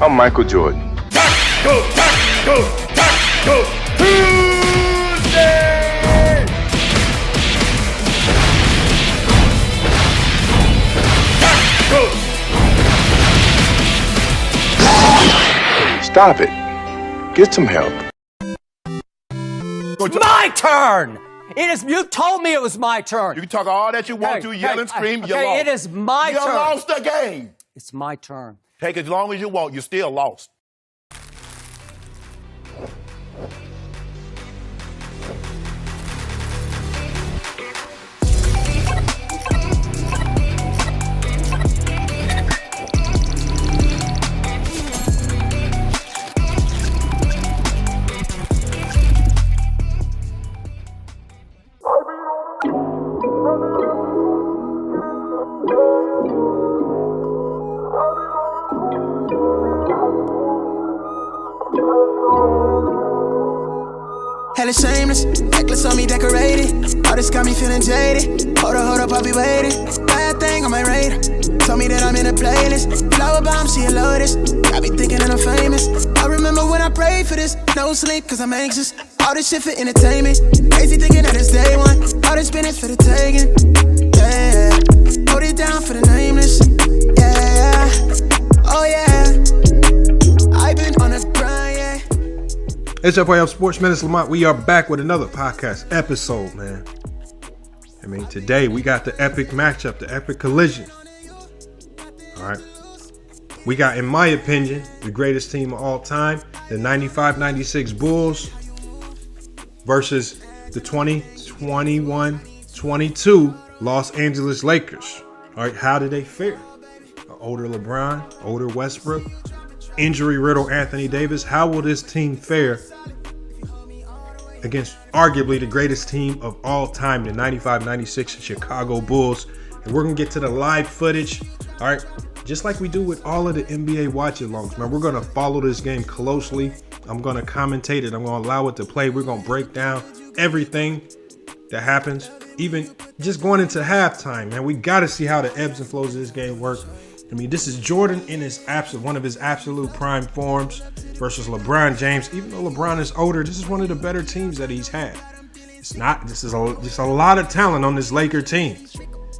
I'm Michael Jordan. Taco, taco, taco, Tuesday! Taco! Stop it. Get some help. My turn! It is. You told me it was my turn. You can talk all that you want to, yell and scream, you okay, lost. it is my turn. You lost the game. It's my turn. Take as long as you want, you're still lost. Hella shameless, necklace on me decorated. All this got me feeling jaded. Hold up, I'll be waiting. Bad thing on my radar. Told me that I'm in a playlist. Flower bomb, she a lotus. I be thinking that I'm famous. I remember when I prayed for this. No sleep, cause I'm anxious. All this shit for entertainment. Crazy thinking that it's day one. All this spinach for the taking. Yeah, hold it down for the nameless. Yeah, oh yeah. I've been on a grind, yeah. It's FYF Sports Minutes Lamont. We are back with another podcast episode, man. I mean, today we got the epic matchup, the epic collision. All right. We got, in my opinion, the greatest team of all time, the 95-96 Bulls versus the 2021-22 Los Angeles Lakers. All right, how did they fare? Older LeBron, older Westbrook, injury-riddled Anthony Davis. How will this team fare against arguably the greatest team of all time, the 95-96 Chicago Bulls? And we're going to get to the live footage, all right? Just like we do with all of the NBA watch-alongs, man. We're going to follow this game closely. I'm going to commentate it. I'm going to allow it to play. We're going to break down everything that happens, even just going into halftime, man. We got to see how the ebbs and flows of this game work. I mean, this is Jordan in his one of his absolute prime forms versus LeBron James. Even though LeBron is older, this is one of the better teams that he's had. This is just a lot of talent on this Laker team.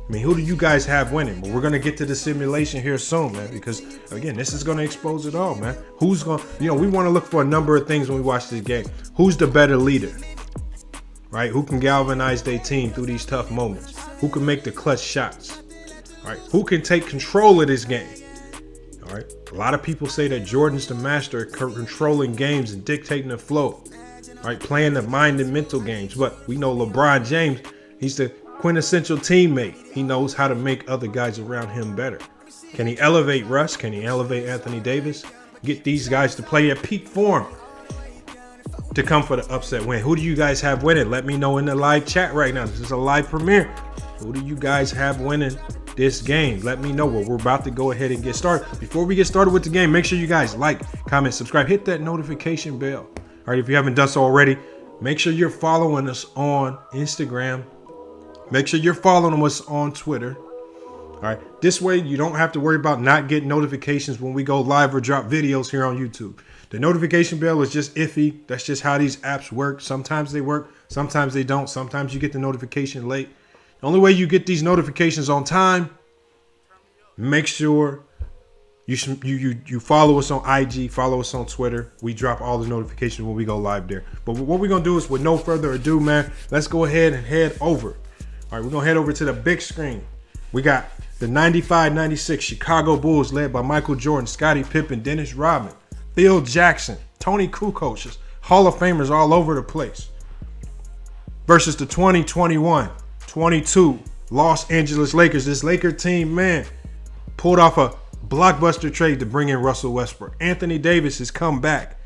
I mean, who do you guys have winning? But we're going to get to the simulation here soon, man, because, again, this is going to expose it all, man. Who's going to, we want to look for a number of things when we watch this game. Who's the better leader, right? Who can galvanize their team through these tough moments? Who can make the clutch shots? All right, who can take control of this game? All right, a lot of people say that Jordan's the master of controlling games and dictating the flow. All right, playing the mind and mental games. But we know LeBron James, he's the quintessential teammate. He knows how to make other guys around him better. Can he elevate Russ? Can he elevate Anthony Davis? Get these guys to play at peak form to come for the upset win. Who do you guys have winning? Let me know in the live chat right now. This is a live premiere. Who do you guys have winning this game? Let me know. We're about to go ahead and get started. Before we get started with the game, make sure you guys like, comment, subscribe, hit that notification bell. All right, if you haven't done so already, make sure you're following us on Instagram. Make sure you're following us on Twitter. All right, this way you don't have to worry about not getting notifications when we go live or drop videos here on YouTube. The notification bell is just iffy. That's just how these apps work. Sometimes they work, sometimes they don't. Sometimes you get the notification late. The only way you get these notifications on time, make sure you follow us on IG, follow us on Twitter. We drop all the notifications when we go live there. But what we're going to do is, with no further ado, man, let's go ahead and head over. All right, we're going to head over to the big screen. We got the 95-96 Chicago Bulls led by Michael Jordan, Scottie Pippen, Dennis Rodman, Phil Jackson, Tony Kukoc, just Hall of Famers all over the place, versus the 2021-22 Los Angeles Lakers. This Laker team, man, pulled off a blockbuster trade to bring in Russell Westbrook. Anthony Davis has come back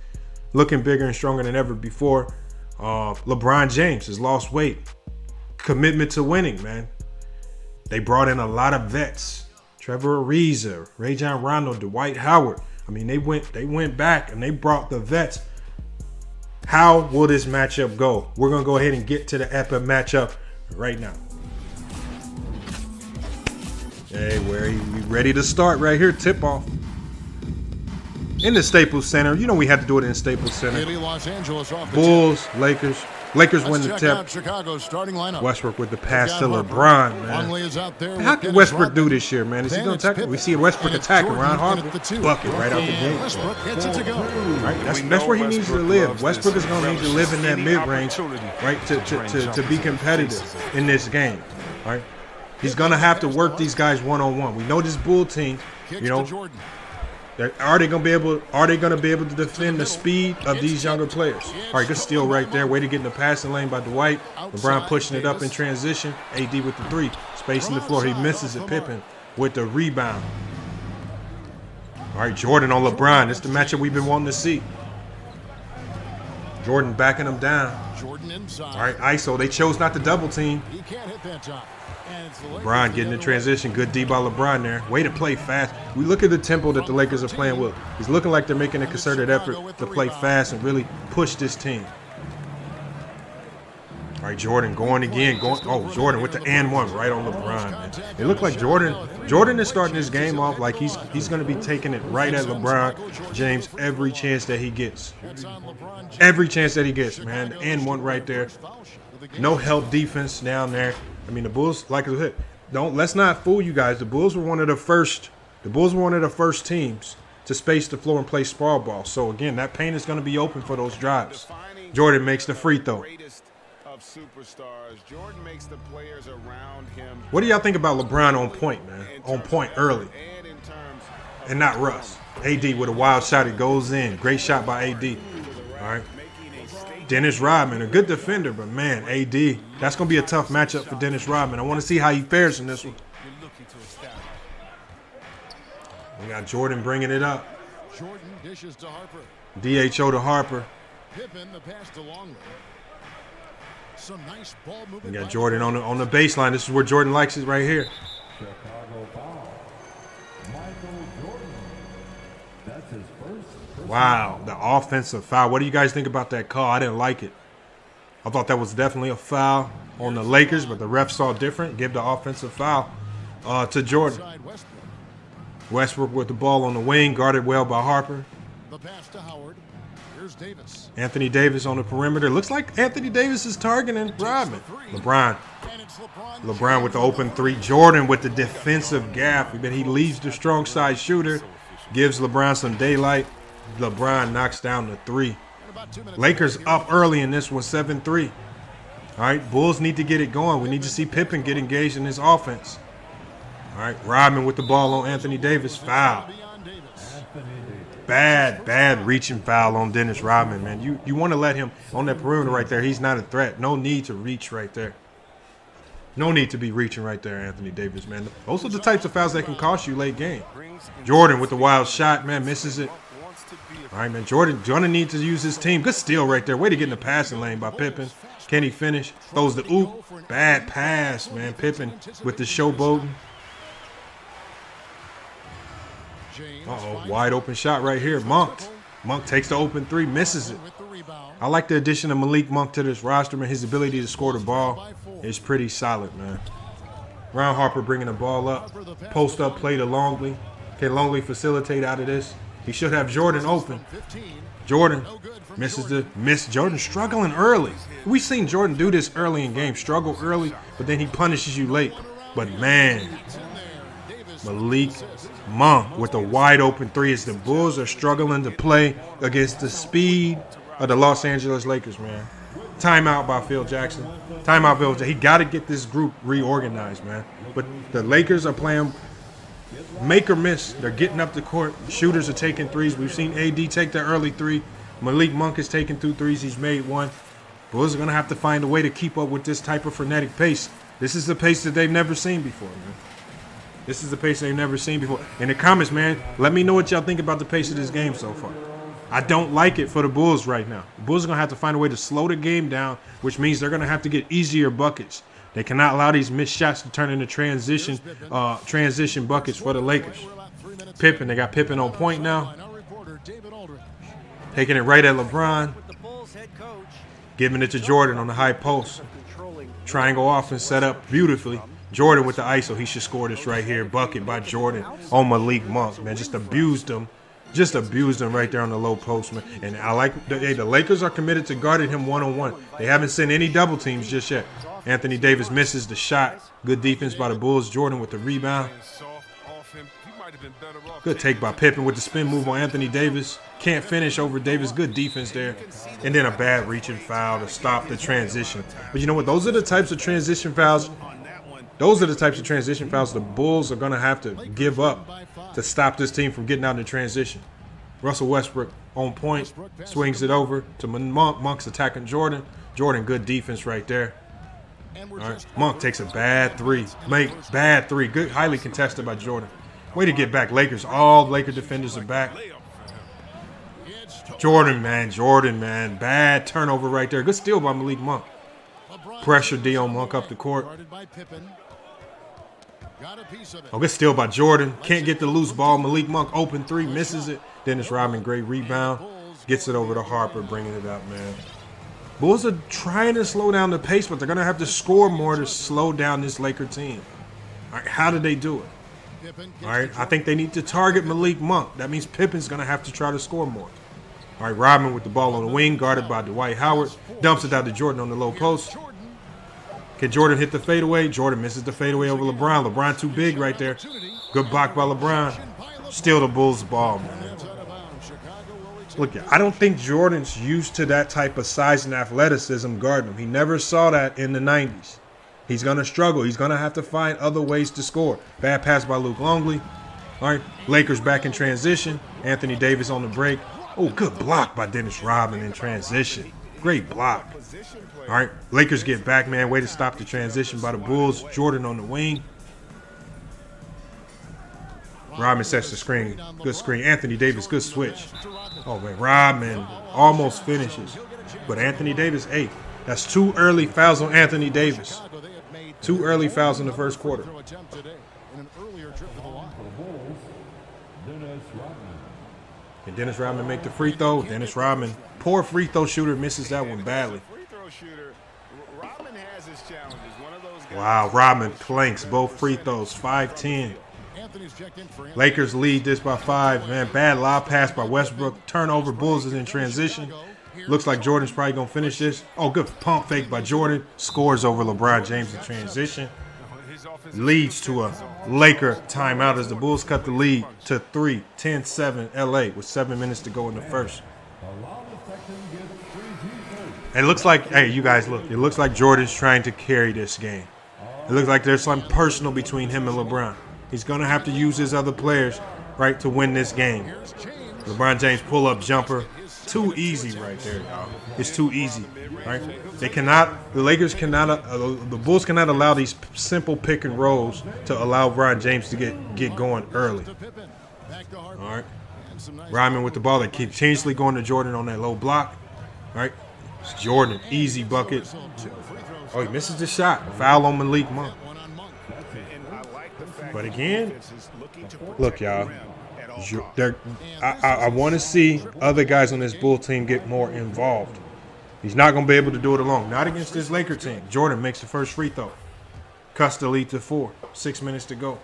looking bigger and stronger than ever before. LeBron James has lost weight. Commitment to winning, man. They brought in a lot of vets. Trevor Ariza, Rajon Rondo, Dwight Howard. I mean, they went back and they brought the vets. How will this matchup go? We're going to go ahead and get to the epic matchup right now. Hey, where are you ready to start right here? Tip off. in the Staples Center. You know we had to do it in the Staples Center. Los Angeles off the Bulls, Lakers. Lakers win the tip. Chicago's starting lineup. Westbrook with the pass to LeBron, man. How can Westbrook do this year, man? Is he going to attack? We see Westbrook attacking Ron Harper. Bucket right out the gate. Westbrook hits it to go. Right? That's where he needs to live. Westbrook is going to need to live in that mid-range, right, to be competitive in this game, right? He's going to have to work these guys one-on-one. We know this Bull team, you know, are they going to be able to defend the speed of these younger players? All right, good steal right there. Way to get in the passing lane by Dwight. LeBron pushing it up in transition. AD with the three. Spacing the floor. He misses it. Pippen with the rebound. All right, Jordan on LeBron. This is the matchup we've been wanting to see. Jordan backing him down. All right, ISO. They chose not to double team. He can't hit that shot. LeBron getting in transition. Good D by LeBron there. Way to play fast. We look at the tempo that the Lakers are playing with. It's looking like they're making a concerted effort to play fast and really push this team. All right, Jordan going again. Oh, Jordan with the and one right on LeBron, man. It looked like Jordan is starting this game off like he's going to be taking it right at LeBron James every chance that he gets. Every chance that he gets, man. The and one right there. No help defense down there. I mean, the Bulls, like I said, let's not fool you guys. The Bulls were one of the first teams to space the floor and play sprawl ball. So again, that paint is going to be open for those drives. Jordan makes the free throw. What do y'all think about LeBron on point, man? On point early, and not Russ. AD with a wild shot, it goes in. Great shot by AD. All right. Dennis Rodman, a good defender, but man, AD, that's going to be a tough matchup for Dennis Rodman. I want to see how he fares in this one. We got Jordan bringing it up. Jordan dishes to Harper. DHO to Harper. Pippen, the pass to Longley. Some nice ball movement. We got Jordan on the baseline. This is where Jordan likes it right here. Wow, the offensive foul. What do you guys think about that call? I didn't like it. I thought that was definitely a foul on the Lakers, but the ref saw different. Give the offensive foul to Jordan. Westbrook with the ball on the wing, guarded well by Harper. The pass to Howard. Here's Davis. Anthony Davis on the perimeter. Looks like Anthony Davis is targeting Rodman. LeBron with the open three. Jordan with the defensive gap. He leaves the strong side shooter. Gives LeBron some daylight. LeBron knocks down the three. Lakers up early in this one, 7-3. All right, Bulls need to get it going. We need to see Pippen get engaged in his offense. All right, Rodman with the ball on Anthony Davis. Foul. Bad reaching foul on Dennis Rodman, man. You want to let him on that perimeter right there. He's not a threat. No need to reach right there. No need to be reaching right there, Anthony Davis, man. Those are the types of fouls that can cost you late game. Jordan with the wild shot, man, misses it. All right, man, Jordan needs to use his team. Good steal right there. Way to get in the passing lane by Pippen. Can he finish? Throws the oop. Bad pass, man. Pippen with the showboating. Uh-oh, wide open shot right here. Monk takes the open three, misses it. I like the addition of Malik Monk to this roster, man. His ability to score the ball is pretty solid, man. Ron Harper bringing the ball up. Post up play to Longley. Can Longley facilitate out of this? He should have Jordan open. Jordan misses the miss. Jordan struggling early. We've seen Jordan do this early in games. Struggle early, but then he punishes you late. But man, Malik Monk with a wide open three as the Bulls are struggling to play against the speed of the Los Angeles Lakers, man. Timeout by Phil Jackson. Timeout, Phil Jackson. He got to get this group reorganized, man. But the Lakers are playing make or miss. They're getting up the court. Shooters are taking threes. We've seen AD take the early three. Malik Monk is taking 2 threes. He's made 1. Bulls are going to have to find a way to keep up with this type of frenetic pace. This is the pace that they've never seen before, man. This is the pace they've never seen before. In the comments, man, let me know what y'all think about the pace of this game so far. I don't like it for the Bulls right now. The Bulls are going to have to find a way to slow the game down, which means they're going to have to get easier buckets. They cannot allow these missed shots to turn into transition buckets for the Lakers. Pippen, they got Pippen on point now. Taking it right at LeBron. Giving it to Jordan on the high post. Triangle offense set up beautifully. Jordan with the ISO. He should score this right here. Bucket by Jordan on Malik Monk, man. Just abused him Just abused him right there on the low post, man. And I like the Lakers are committed to guarding him one-on-one. They haven't sent any double teams just yet. Anthony Davis misses the shot. Good defense by the Bulls. Jordan with the rebound. Good take by Pippen with the spin move on Anthony Davis. Can't finish over Davis. Good defense there. And then a bad reaching foul to stop the transition. But you know what? Those are the types of transition fouls. Those are the types of transition fouls the Bulls are going to have to give up to stop this team from getting out in the transition. Russell Westbrook on point. Swings it over to Monk. Monk's attacking Jordan. Jordan, good defense right there. All right. Monk takes a bad three. Bad three. Good, highly contested by Jordan. Way to get back, Lakers. All Laker defenders are back. Jordan, man. Bad turnover right there. Good steal by Malik Monk. Pressure D on Monk up the court. Oh, good steal by Jordan. Can't get the loose ball. Malik Monk open three. Misses it. Dennis Rodman, great rebound. Gets it over to Harper, bringing it up, man. Bulls are trying to slow down the pace, but they're going to have to score more to slow down this Laker team. All right, how do they do it? All right, I think they need to target Malik Monk. That means Pippen's going to have to try to score more. All right, Rodman with the ball on the wing, guarded by Dwight Howard. Dumps it out to Jordan on the low post. Can Jordan hit the fadeaway? Jordan misses the fadeaway over LeBron. LeBron too big right there. Good block by LeBron. Steal the Bulls' ball, man. Look, I don't think Jordan's used to that type of size and athleticism guarding him. He never saw that in the 90s. He's going to struggle. He's going to have to find other ways to score. Bad pass by Luke Longley. All right, Lakers back in transition. Anthony Davis on the break. Oh, good block by Dennis Rodman in transition. Great block. All right, Lakers get back, man. Way to stop the transition by the Bulls. Jordan on the wing. Rodman sets the screen. Good screen. Anthony Davis, good switch. Oh, man, Rodman almost finishes. But Anthony Davis, hey, that's 2 early fouls on Anthony Davis. 2 early fouls in the first quarter. Can Dennis Rodman make the free throw? Dennis Rodman, poor free throw shooter, misses that one badly. Wow, Rodman clanks both free throws, 5-10. Lakers lead this by 5, man. Bad lob pass by Westbrook. Turnover, Bulls is in transition. Looks like Jordan's probably going to finish this. Oh, good pump fake by Jordan. Scores over LeBron James in transition. Leads to a Laker timeout as the Bulls cut the lead to 3, 10-7 LA with 7 minutes to go in the first. It looks like, hey, you guys look. It looks like Jordan's trying to carry this game. It looks like there's something personal between him and LeBron. He's going to have to use his other players, right, to win this game. LeBron James pull-up jumper. Too easy right there, y'all. It's too easy, right? The Lakers cannot, the Bulls cannot allow these simple pick and rolls to allow LeBron James to get going early. All right. Rodman with the ball. They keep continuously going to Jordan on that low block. All right. It's Jordan, easy bucket. Oh, he misses the shot. Foul on Malik Monk. But again, look, y'all. I want to see other guys on this Bull team get more involved. He's not going to be able to do it alone. Not against this Laker team. Jordan makes the first free throw. Cuts the lead to 4. 6 minutes to go.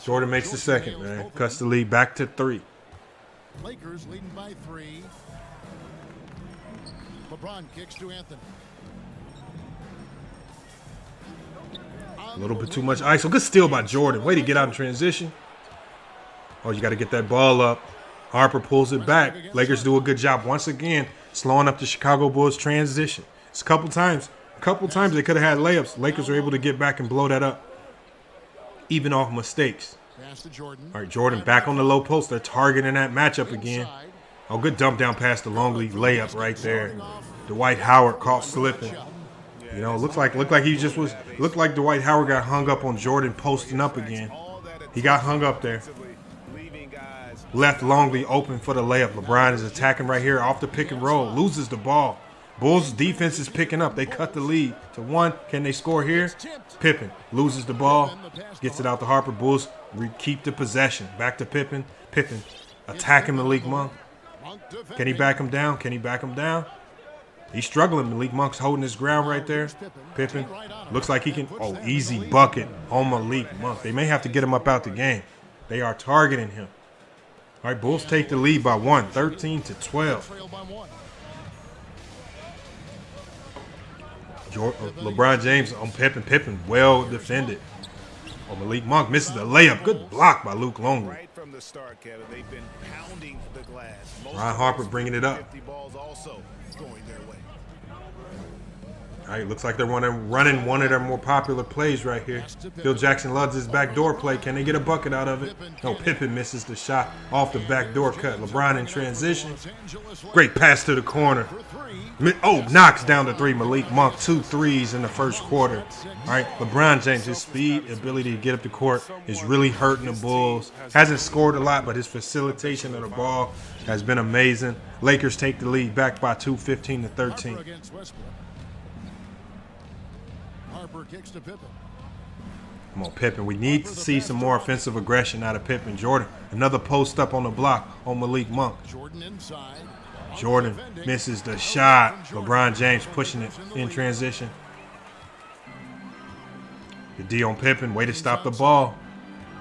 Jordan makes the second, man. Cuts the lead back to 3. Lakers leading by 3. LeBron kicks to Anthony. A little bit too much ice. So good steal by Jordan. Way to get out in transition. Oh, you got to get that ball up. Harper pulls it back. Lakers do a good job once again slowing up the Chicago Bulls transition. It's a couple times they could have had layups. Lakers are able to get back and blow that up, even off mistakes. All right, Jordan back on the low post. They're targeting that matchup again. Oh, good dump down pass to Longley. Layup right there. Dwight Howard caught slipping. You know, looked like Dwight Howard got hung up on Jordan posting up again. He got hung up there. Left Longley open for the layup. LeBron is attacking right here off the pick and roll. Loses the ball. Bulls defense is picking up. They cut the lead to 1. Can they score here? Pippen loses the ball. Gets it out to Harper. Bulls keep the possession. Back to Pippen. Pippen attacking Malik Monk. Can he back him down? He's struggling. Malik Monk's holding his ground right there. Pippen looks like he can. Oh, easy bucket on Malik Monk. They may have to get him up out the game. They are targeting him. All right, Bulls take the lead by 1, 13-12. Trail by 1. LeBron James on Pippen. Pippen well defended. Oh, Malik Monk misses the layup. Good block by Luke Longley. Right from the start, Kevin, they've been pounding the glass. Ryan Harper bringing it up. 50 balls also going their way. All right, looks like they're running one of their more popular plays right here. Phil Jackson loves his backdoor play. Can they get a bucket out of it? No, Pippen misses the shot off the backdoor cut. LeBron in transition. Great pass to the corner. Oh, knocks down the 3. Malik Monk, 2 threes in the first quarter. All right, LeBron James, his speed, ability to get up the court is really hurting the Bulls. Hasn't scored a lot, but his facilitation of the ball has been amazing. Lakers take the lead back by 2, 15-13. Harper kicks to Pippen. Come on, Pippen. We need to see some more offensive aggression out of Pippen. Jordan, another post up on the block on Malik Monk. Jordan inside. Jordan misses the shot. LeBron James pushing it in transition. The D on Pippen. Way to stop the ball.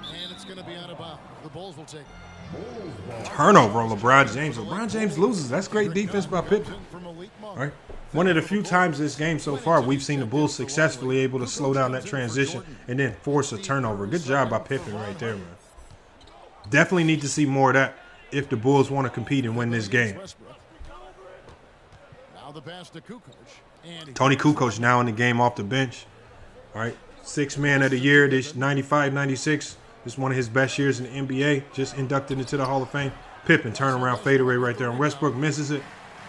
And it's going to be out of bounds. The Bulls will take it. Turnover on LeBron James. LeBron James loses. That's great defense by Pippen. All right. One of the few times this game so far we've seen the Bulls successfully able to slow down that transition and then force a turnover. Good job by Pippen right there, man. Definitely need to see more of that if the Bulls want to compete and win this game. Now the pass to Kukoc. Tony Kukoc now in the game off the bench. All right. 6th man of the year, this 95-96. This is one of his best years in the NBA. Just inducted into the Hall of Fame. Pippen turnaround fadeaway right there. And Westbrook misses it.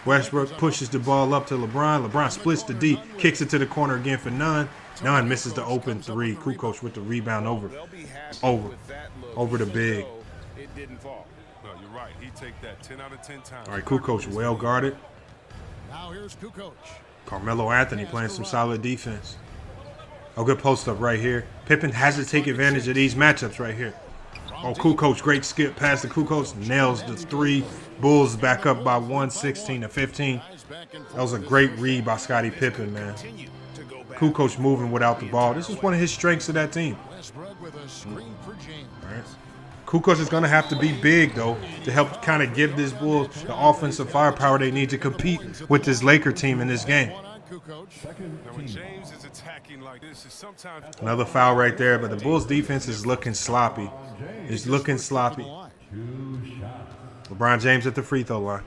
Westbrook pushes the ball up to LeBron. LeBron splits the D, kicks it to the corner again for Nunn. Nunn misses the open 3. Kukoc with the rebound over the big. It didn't fall. No, you're right. He take that 10 out of 10 times. All right, Kukoc well guarded. Now here's Kukoc. Carmelo Anthony playing some solid defense. A good post up right here. Pippen has to take advantage of these matchups right here. Oh, Kukoc, great skip pass to Kukoc. Nails the 3. Bulls back up by 1, 16-15. That was a great read by Scottie Pippen, man. Kukoc moving without the ball. This is one of his strengths of that team. All right. Kukoc is going to have to be big, though, to help kind of give this Bulls the offensive firepower they need to compete with this Laker team in this game. Another foul right there, but the Bulls defense is looking sloppy. It's looking sloppy. LeBron James at the free throw line.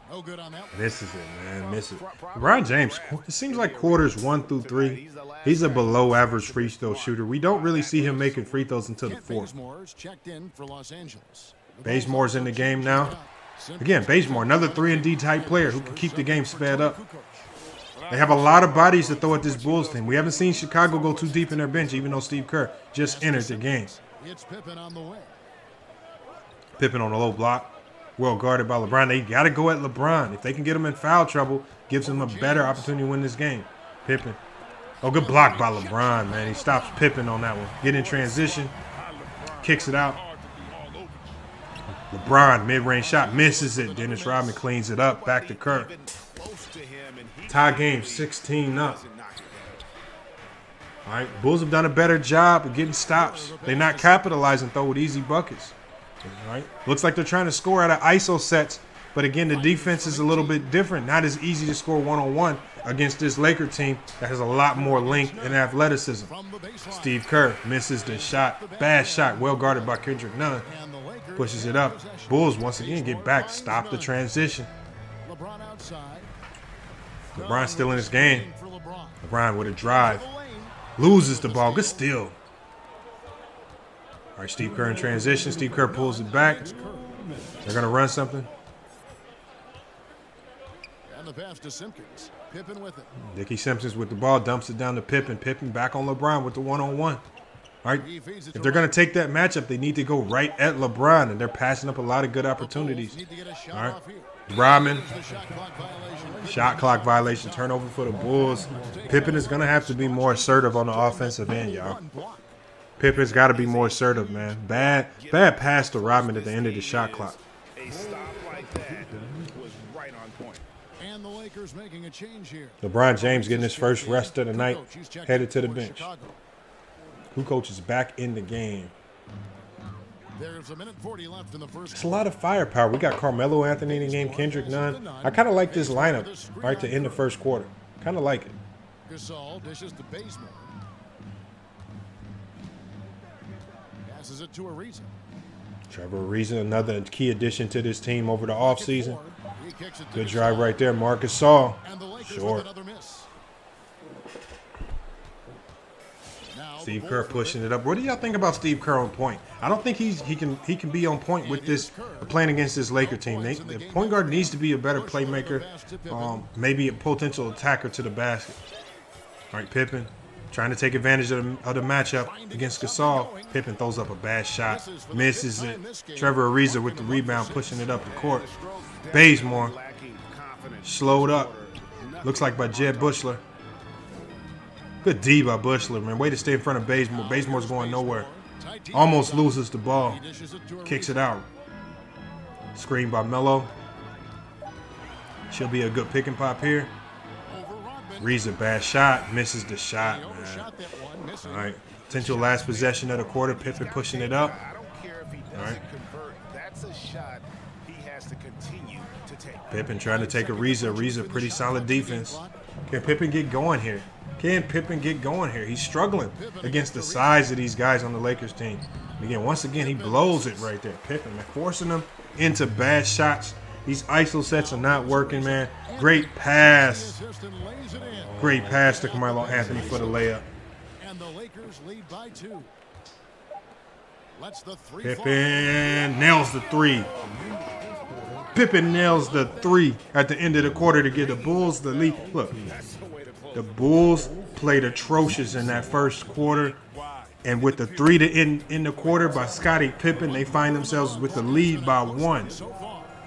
No good on that. Misses it, man. Misses. LeBron James, it seems like quarters 1 through 3, he's a below average free throw shooter. We don't really see him making free throws until the 4th. Checked in for Los Angeles. Bazemore's in the game now. Again, Bazemore, another 3-and-D type player who can keep the game sped up. They have a lot of bodies to throw at this Bulls team. We haven't seen Chicago go too deep in their bench, even though Steve Kerr just entered the game. It's Pippen on the way. Pippen on a low block. Well guarded by LeBron. They got to go at LeBron. If they can get him in foul trouble, gives him a better opportunity to win this game. Pippen. Oh, good block by LeBron, man. He stops Pippen on that one. Get in transition. Kicks it out. LeBron, mid-range shot, misses it. Dennis Rodman cleans it up. Back to Kerr. Tie game, 16 up. All right, Bulls have done a better job of getting stops. They're not capitalizing, though, with easy buckets. All right, looks like they're trying to score out of ISO sets. But, again, the defense is a little bit different. Not as easy to score one-on-one against this Laker team that has a lot more length and athleticism. Steve Kerr misses the shot. Bad shot, well guarded by Kendrick Nunn. Pushes it up. Bulls, once again, get back. Stop the transition. LeBron still in this game. LeBron with a drive. Loses the ball. Good steal. All right, Steve Kerr in transition. Steve Kerr pulls it back. They're going to run something. And the pass to Simpkins. Pippen with it. Dickie Simpkins with the ball. Dumps it down to Pippen. Pippen back on LeBron with the one-on-one. All right, if they're going to take that matchup, they need to go right at LeBron, and they're passing up a lot of good opportunities. All right, Rodman, shot clock violation, turnover for the Bulls. Pippen is going to have to be more assertive on the offensive end, y'all. Pippen's got to be more assertive, man. Bad pass to Rodman at the end of the shot clock. A stop like that was right on point. And the Lakers making a change here. LeBron James getting his first rest of the night, headed to the bench. Kukoc is back in the game. There's a minute 40 left in the first. It's a lot of firepower. We got Carmelo Anthony in the game, Kendrick Nunn. I kind of like this lineup right to end the first quarter. Kind of like it. Gasol dishes to Bazemore. Passes it to Ariza. Trevor Ariza, another key addition to this team over the offseason. He kicks it to Good Gasol, drive right there. Marcus Gasol. and the Lakers Short. with another miss. Now Steve the Kerr Bulls pushing it up. What do y'all think about Steve Kerr on point? I don't think he can be on point with this playing against this Laker team. The point guard needs to be a better playmaker, maybe a potential attacker to the basket. All right, Pippen trying to take advantage of the matchup against Gasol. Pippen throws up a bad shot, misses it. Trevor Ariza with the rebound, pushing it up the court. Bazemore slowed up. Looks like by Jed Bushler. Good D by Bushler, man. Way to stay in front of Bazemore. Bazemore's going nowhere. Almost loses the ball. Kicks it out. Screen by Melo. She'll be a good pick and pop here. Ariza, bad shot. Misses the shot, man. All right. Potential last possession of the quarter. Pippen pushing it up. I don't care if he doesn't All right. convert. That's a shot he has to continue to take. Pippen trying to take Ariza. Ariza, pretty solid defense. Can Pippen get going here? Can Pippen get going here? He's struggling against the size of these guys on the Lakers team. And again, once again, he blows it right there. Pippen, man, forcing them into bad shots. These ISO sets are not working, man. Great pass. Great pass to Carmelo Anthony for the layup. And the Lakers lead by 2. Let's the three Pippen nails the three. Pippen nails the three at the end of the quarter to give the Bulls the lead. Look, the Bulls played atrocious in that first quarter. And with the three to end the quarter by Scottie Pippen, they find themselves with the lead by 1.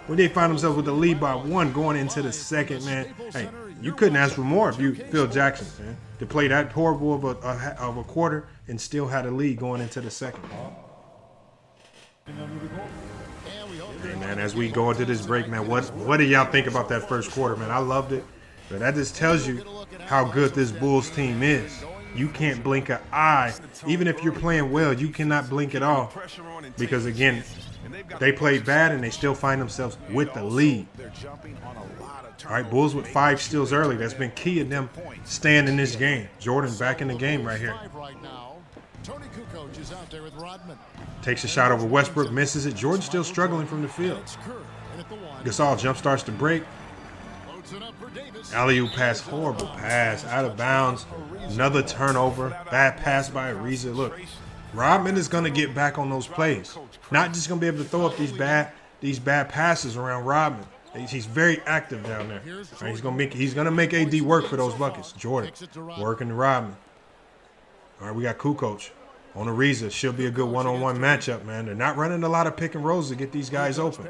When they find themselves with the lead by 1 going into the second, man, hey, you couldn't ask for more if you Phil Jackson, man, to play that horrible of a quarter and still had a lead going into the second. Hey, man, as we go into this break, man, what do y'all think about that first quarter, man? I loved it, but that just tells you how good this Bulls team is. You can't blink an eye. Even if you're playing well, you cannot blink at all. Because, again, they played bad and they still find themselves with the lead. All right, Bulls with 5 steals early. That's been key to them staying in this game. Jordan back in the game right here. Tony Kukoc is out there with Rodman. Takes a shot over Westbrook, misses it. Jordan still struggling from the field. Gasol jump starts to break. Alley-oop pass, horrible pass, out of bounds. Another turnover, bad pass by Ariza. Look, Rodman is going to get back on those plays. Not just going to be able to throw up these bad passes around Rodman. He's very active down there. Right, he's going to make AD work for those buckets. Jordan working Rodman. All right, we got Kukoc on Ariza. Should be a good one-on-one matchup, man. They're not running a lot of pick and rolls to get these guys open.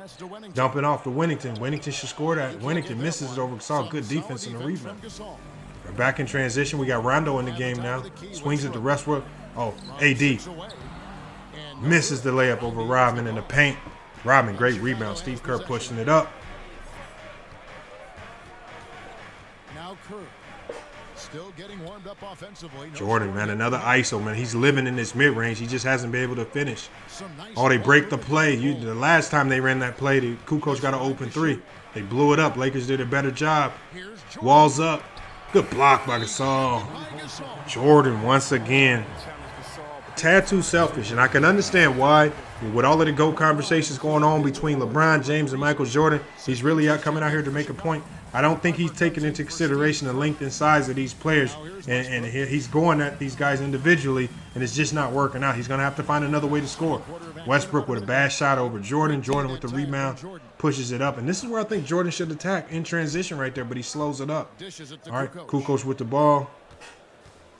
Dumping off to Winnington. Winnington should score that. Winnington misses it over Gasol. Good defense in the rebound. We're back in transition. We got Rondo in the game now. Swings it to Westbrook. Oh, AD misses the layup over Rodman in the paint. Rodman, great rebound. Steve Kerr pushing it up. Now Kerr. Still getting warmed up offensively. Jordan, man, another ISO, man. He's living in this mid-range. He just hasn't been able to finish. Oh, they break the play. The last time they ran that play, the Kukoc got an open 3. They blew it up. Lakers did a better job. Walls up. Good block by Gasol. Jordan once again. A tad too selfish, and I can understand why. With all of the GOAT conversations going on between LeBron James and Michael Jordan, he's really coming out here to make a point. I don't think he's taking into consideration the length and size of these players, and he's going at these guys individually, and it's just not working out. He's going to have to find another way to score. Westbrook with a bad shot over Jordan. Jordan with the rebound, pushes it up, and this is where I think Jordan should attack in transition right there, but he slows it up. All right, Kukoc with the ball.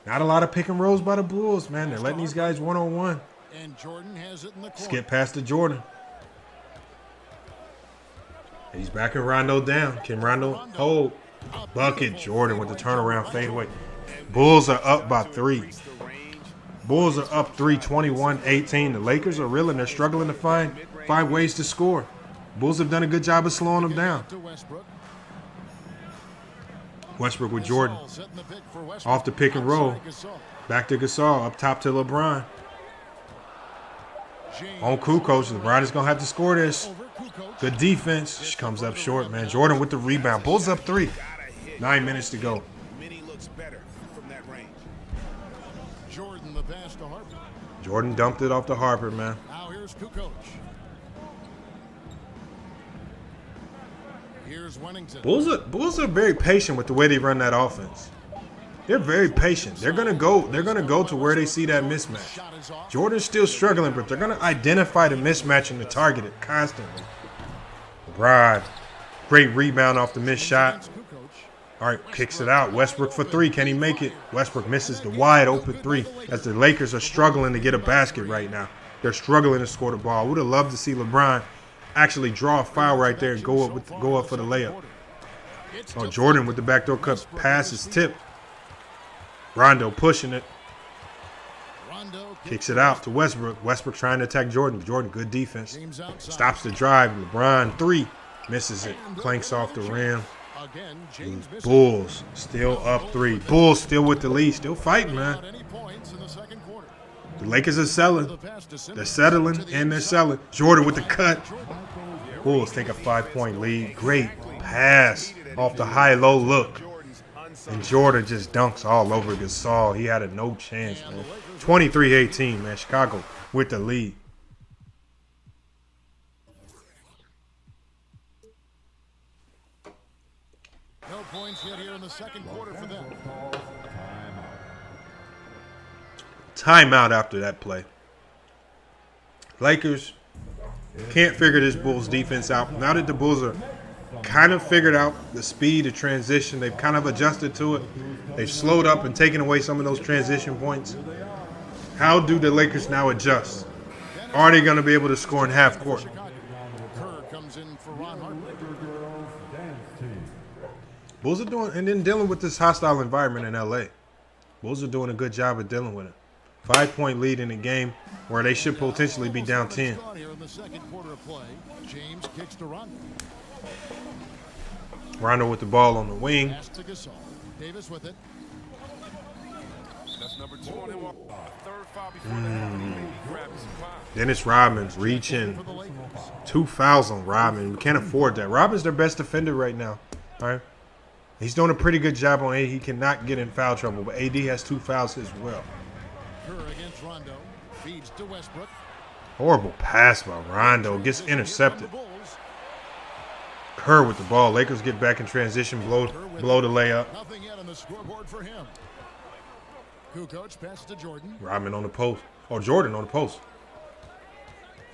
Not a lot of pick and rolls by the Bulls, man. They're letting these guys one-on-one. Skip past to Jordan. He's backing Rondo down. Can Rondo hold? Bucket. Jordan with the turnaround fadeaway. Bulls are up by 3. Bulls are up 3, 21-18. The Lakers are reeling. They're struggling to find ways to score. Bulls have done a good job of slowing them down. Westbrook with Jordan. Off the pick and roll. Back to Gasol. Up top to LeBron. On Kukoc. LeBron is going to have to score this. Good defense. She comes up short, man. Jordan with the rebound. Bulls up 3. 9 minutes to go. Jordan the pass to Harper. Jordan dumped it off to Harper, man. Now here's Kukoc. Here's Wennington. Bulls are very patient with the way they run that offense. They're very patient. They're gonna go to where they see that mismatch. Jordan's still struggling, but they're gonna identify the mismatch and to target it constantly. LeBron, great rebound off the missed shot. All right, kicks it out. Westbrook for 3. Can he make it? Westbrook misses the wide open 3 as the Lakers are struggling to get a basket right now. They're struggling to score the ball. I would have loved to see LeBron actually draw a foul right there and go up for the layup. Oh, Jordan with the backdoor cut pass is tipped. Rondo pushing it. Kicks it out to Westbrook. Westbrook trying to attack Jordan. Jordan, good defense. Stops the drive. LeBron 3. Misses it. Clanks off the rim. Bulls still up 3. Bulls still with the lead. Still fighting, man. The Lakers are selling. They're settling and they're selling. Jordan with the cut. Bulls take a 5-point lead. Great pass off the high-low look. And Jordan just dunks all over Gasol. He had no chance, man. 23-18, man. Chicago with the lead. No points yet here in the second quarter for them. Timeout after that play. Lakers can't figure this Bulls defense out. Now that the Bulls are kind of figured out the speed of transition, they've kind of adjusted to it. They've slowed up and taken away some of those transition points. How do the Lakers now adjust? Are they going to be able to score in half court? Bulls are doing, and then dealing with this hostile environment in LA. Bulls are doing a good job of dealing with it. 5-point lead in a game where they should potentially be down 10. Rondo with the ball on the wing. Davis with it. That's number 2 on him. Third foul before that. Dennis Rodman reaching. 2 fouls on Rodman. We can't afford that. Rodman's their best defender right now. All right. He's doing a pretty good job on AD. He cannot get in foul trouble, but AD has 2 fouls as well. Against Rondo. Feeds to Westbrook. Horrible pass by Rondo. Gets intercepted. Kerr with the ball. Lakers get back in transition. Blow the layup. Nothing yet on the scoreboard for him. Kukoc passes to Jordan. Rodman on the post. Oh, Jordan on the post.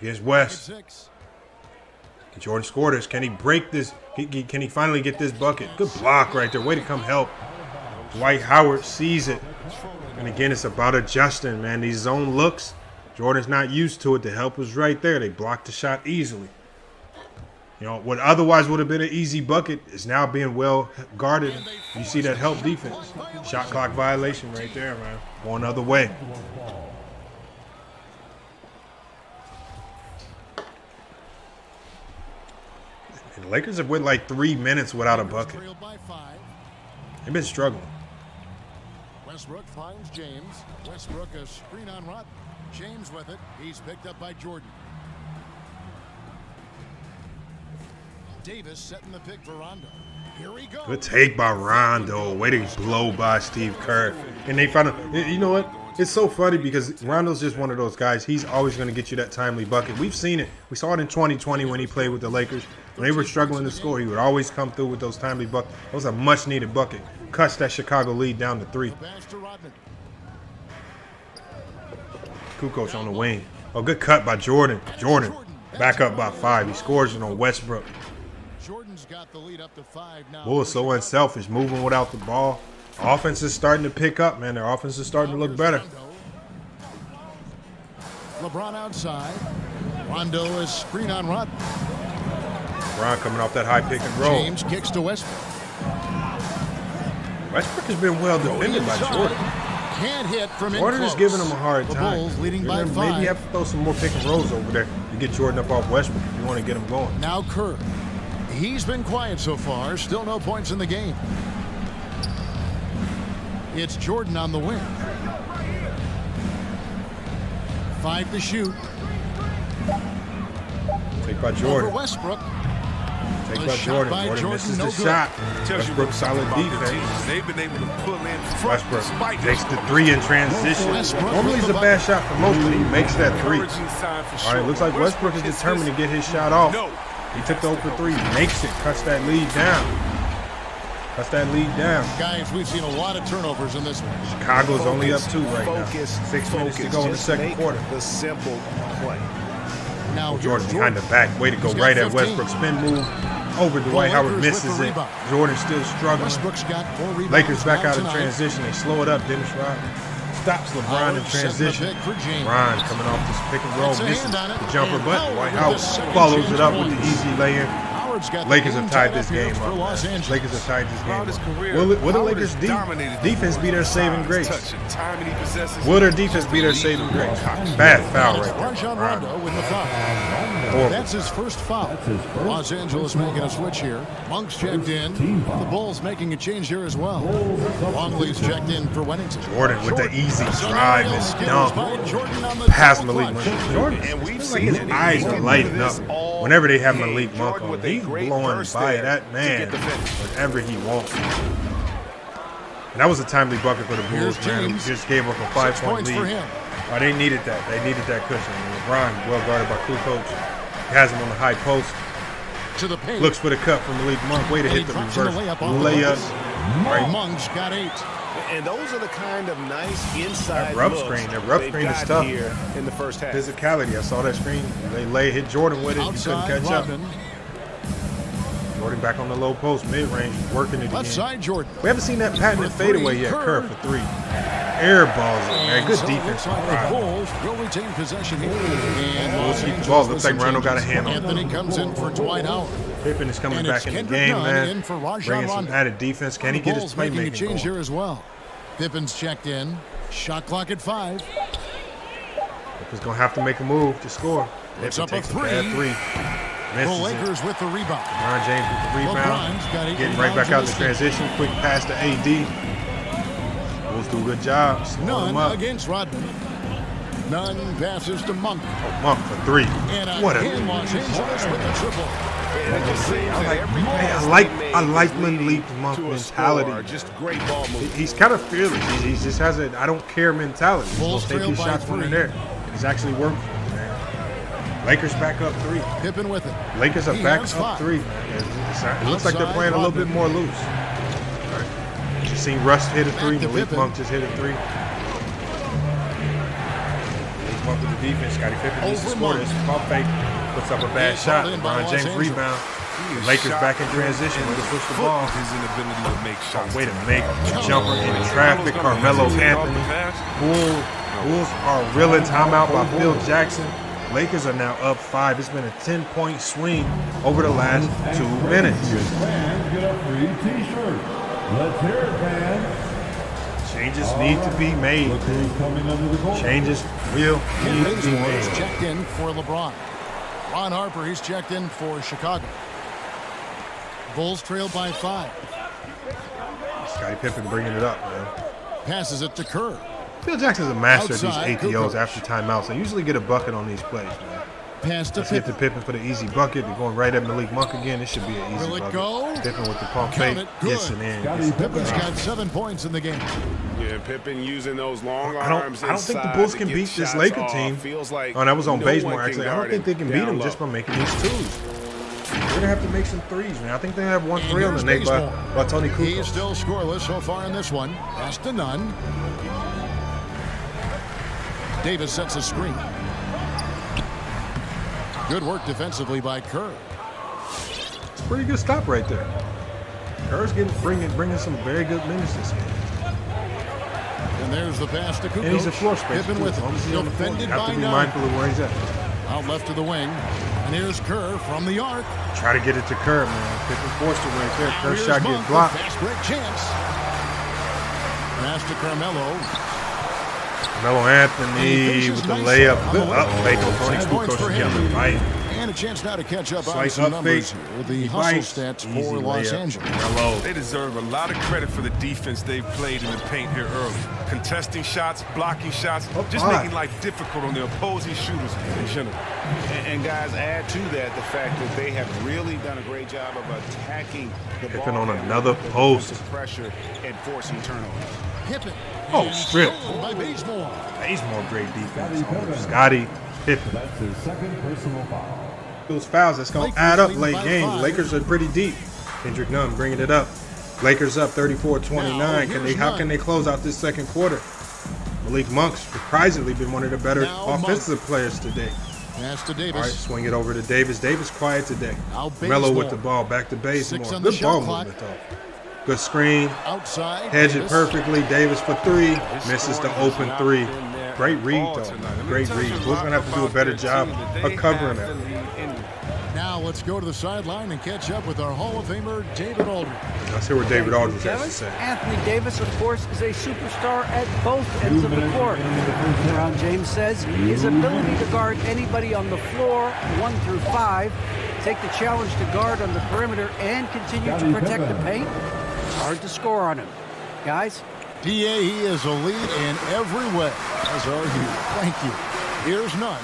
Here's West. Can Jordan score this? Can he break this? Can he finally get this bucket? Good block right there. Way to come help. Dwight Howard sees it. And again, it's about adjusting, man. These zone looks, Jordan's not used to it. The help was right there. They blocked the shot easily. You know, what otherwise would have been an easy bucket is now being well guarded. You see that help defense. Shot clock violation right there, man. Going the other way. And the Lakers have went like 3 minutes without a bucket. They've been struggling. Westbrook finds James. Westbrook a screen on Rodman. James with it. He's picked up by Jordan. Davis setting the pick for Rondo. Here he goes. Good take by Rondo. Way to blow by Steve Kerr. And they found you know what? It's so funny because Rondo's just one of those guys. He's always going to get you that timely bucket. We've seen it. We saw it in 2020 when he played with the Lakers. When they were struggling to score, he would always come through with those timely buckets. That was a much-needed bucket. Cuts that Chicago lead down to 3. Kukoc on the wing. Oh, good cut by Jordan. Jordan back up by 5. He scores it on Westbrook. Jordan's got the lead up to 5 now. Bulls so unselfish, moving without the ball. Offense is starting to pick up, man. Their offense is starting to look better. LeBron outside. Rondo is screen on Rodman. LeBron coming off that high pick and roll. James kicks to Westbrook. Westbrook has been well defended by Jordan. Can't hit from Jordan is giving him a hard time. Bulls leading by 5. Maybe you have to throw some more pick and rolls over there to get Jordan up off Westbrook if you want to get him going. Now Kerr. He's been quiet so far. Still no points in the game. It's Jordan on the wing. 5 to shoot. Take by Over Jordan. Westbrook. Take A by shot Jordan. by Jordan Jordan, misses no the good. shot. Tells you Westbrook what solid about their defense. teams. They've been able to pull in front Westbrook despite takes the their 3 in transition. Westbrook Normally with it's a the bad shot for most, but he makes that 3. encouraging sign for All right, sure. looks like Westbrook is determined to get his shot off. No. He took the 0 for 3, makes it, cuts that lead down. Cuts that lead down. Guys, we've seen a lot of turnovers in this one. Chicago's only up 2 right Focus, now. 6 minutes to go in the Just second make quarter. The simple play. Now Jordan here's behind the back, way to go, He's got right at 15. Westbrook. Spin move over Dwight Howard, Lakers with misses the it. rebound. Jordan still struggling. Westbrook's got 4 rebounds. Lakers back now out in tonight. transition. They slow it up. Dennis Rodman stops LeBron in Howard setting the transition. pick for James. Ron coming off this pick and roll, Gets a misses hand on it. the jumper, And but Howard Dwight with Howard the second follows chance it up with the points. easy lay-in. Howard's got the Lakers have game tied tied this up here game for up. Los Man. Angeles. Lakers have tied this Throughout game his up. career, Will the Howard Lakers has dominated the defense be their saving grace? touch and timing he possesses. Will their defense be their saving grace? Bad foul right there. Rajon Rondo with the foul. Horrible. That's his first foul. Los Angeles making a switch here. Monk's checked in. The Bulls making a change here as well. Longley's checked in for Wennington. Jordan with the easy drive and Skittles dunk. by Jordan on the Pass double Malik clutch. Monk. Jordan, And it we've feels like seen his it. eyes He's are been lighting doing up this all whenever they have game. Malik Monk Jordan on. with a He's great blowing burst by there that to man get the finish. whenever he wants. And that was a timely bucket for the Bulls, Here's man. James. Who just gave up a 6 5-point points lead. for him. Oh, they needed that. They needed that cushion. And LeBron, well guarded by Kukoc, has him on the high post. To the paint. Looks for the cut from Malik Monk. Way to And hit he the drops in the reverse layup off the layup. glass. Right. Monk's got 8. And those are the kind of nice inside That rub looks screen, that rub they've screen is got tough. here in the first half. Physicality. I saw that screen. They hit Jordan with it. He couldn't Outside catch up. Rodman. Jordan back on the low post, mid-range, working it Left again. side Jordan. We haven't seen that patented For three, fadeaway yet. Kerr. Kerr for 3. Air balls, man. Good So it defense. looks like the Bulls will retain possession here. And Bulls Los keep the Angeles ball. with Looks like some Rondo got a changes. hand on it. Anthony comes in for Dwight Howard. Pippen is coming And back it's in the Kendrick game, Nunn man. in for Rajon Bringing some Rondo. added defense. Can he The get his Bulls making a playmaking change going? here as well. Pippen's checked in. Shot clock at 5. He's going to have to make a move to score. Puts Pippen up a takes three. bad 3. The Misses it. Lakers with the rebound. LeBron James with the rebound. LeBron's got 8 Getting right back out rebounds the in this game. transition. Quick pass to AD. Bulls do a good job. Slowing None him up. against Rodman. None passes to Monk. Monk for 3. And What a again, Los Angeles with the triple. I like Malik Monk mentality. Just great ball movement. He's kind of fearless. He just has a I don't care mentality. He's Bulls going to take trail his by shots when 3. they're there. And he's actually working for him, man. Lakers back up 3. Pippen with it. Lakers are He back has up 5. 3. It looks like they're Outside playing a little bit Rodman. more loose. All right. You seen Russ hit a 3. to Malik Pippen. Monk just hit a 3. Malik Monk with the defense. Scottie Pippen needs to Over score Monk. this. Pump fake. Puts up a bad He's shot. held in by LeBron Los James Angeles. rebound. He is Lakers shot back in transition. Way to push the ball. His inability to make shots. Way to make a jumper in traffic. Carmelo Anthony. Bulls are reeling. Timeout by Phil Jackson. Lakers are now up 5. It's been a 10-point swing over the last 2 minutes. Fans get a free t-shirt. Let's hear it, fans. Changes need to be made. Look who's coming under the goal. Changes will need to be Bazemore is made. checked in for LeBron. Ron Harper, he's checked in for Chicago. Bulls trail by 5. Scottie Pippen bringing it up, man. Passes it to Kerr. Phil Jackson's a master Outside, of these ATOs Kukoc. after timeouts. They usually get a bucket on these plays, man. Pass to Let's get to Pippen. Pippen for the easy bucket. They're going right at Malik Monk again. This should be an easy Will it bucket. go? Pippen with the pump Count fake. it. Good. Gets it in. Scottie Pippen's Pippen. got 7 points in the game. Yeah, Pippen using those long I arms. don't think the inside Bulls to can get beat this shots Laker off. team. Feels like Oh, that was on no one Bazemore, can actually. I don't guard think they can it beat down them low. just by making these twos. They're going to have to make some threes, man. I think they have 1 And 3 on the here's night by Tony He's Kukoc. still scoreless so far in this one. Pass to Nunn. Davis sets a screen. Good work defensively by Kerr. It's a pretty good stop right there. Kerr's bringing some very good minutes this game. And there's the pass to Kukoc. And he's a floor spacer, Pippen too. with As long as he's it. on the floor, you Defended have by to be Nunn. mindful of where he's at. Out left to the wing. And here's Kerr from the arc. Try to get it to Kerr, man. Pippen forced it right there. Now Kerr's here's shot Monk gets with blocked. Fast break chance. Pass to Carmelo. Melo And he Anthony finishes with the nice layup. on Good the up way. fake on Tony 6 points Kukoc for together, him. right? And a chance now to catch up on Slice some up numbers fake. here. The He hustle bites. stats Easy for Los layup. Angeles. Hello. They deserve a lot of credit for the defense they've played in the paint here early. Contesting shots, blocking shots, just making life difficult on the opposing shooters in general. And guys, add to that the fact that they have really done a great job of attacking the Pippen ball on handler another with post. defensive pressure and forcing turnovers. Pippen. Oh, is strip. stolen by Bazemore. Bazemore, great defense. Scottie Pippen. That's his second personal foul. Those fouls, that's going to add up late game. Lakers are pretty deep. Kendrick Nunn bringing it up. Lakers up 34-29. How can they close out this second quarter? Malik Monk's surprisingly been one of the better offensive players today. Pass to Davis. All right, swing it over to Davis. Davis quiet today. Now Melo with Bazemore. the ball. Back to Bazemore. 6 on the Good ball shot clock. movement, though. Good screen. Outside. Hedge it Davis. perfectly. Davis for three. His Misses the scoring has open not three. been there Great at read, all though. tonight. And Great it tells read. you a Bulls lot going to have to do a about better their job team that of they covering have that. the lead in. Now let's go to the sideline and catch up with our Hall of Famer, David Aldridge. Let's hear what David Aldridge has to Kevin, say. Anthony Davis, of course, is a superstar at both ends of the court. LeBron James says his ability to guard anybody on the floor, 1 through 5, take the challenge to guard on the perimeter, and continue to protect the paint, it's hard to score on him. Guys? PA, he is a lead in every way, as are you. Thank you. Here's Nunn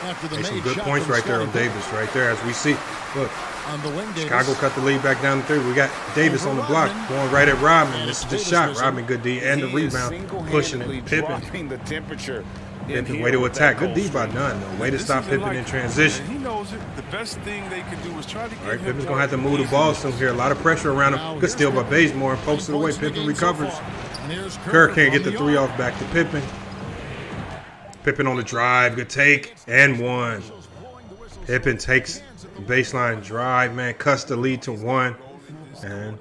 after the Hey, some made good shot points from right there on Scottie Davis right there as we see. Look, on the wing. Davis. Chicago cut the lead back down to 3. We got Davis on the block going right at Rodman. This is the shot. Rodman, good D, and the He is rebound, pushing single-handedly it. Pippen. dropping the temperature. Pippen, way to attack. Good D by Nunn, though. Way to This stop isn't Pippen in like- transition. He knows it. The best thing they can do is try to get All right, him Pippen's going to have to to move the ball soon here. A lot of pressure around him. Good steal by Bazemore and posted away. Pippen recovers. Kerr can't get the 3 off back to Pippen. Pippen on the drive. Good take. And 1. Pippen takes the baseline drive, man. Cuts the lead to 1. And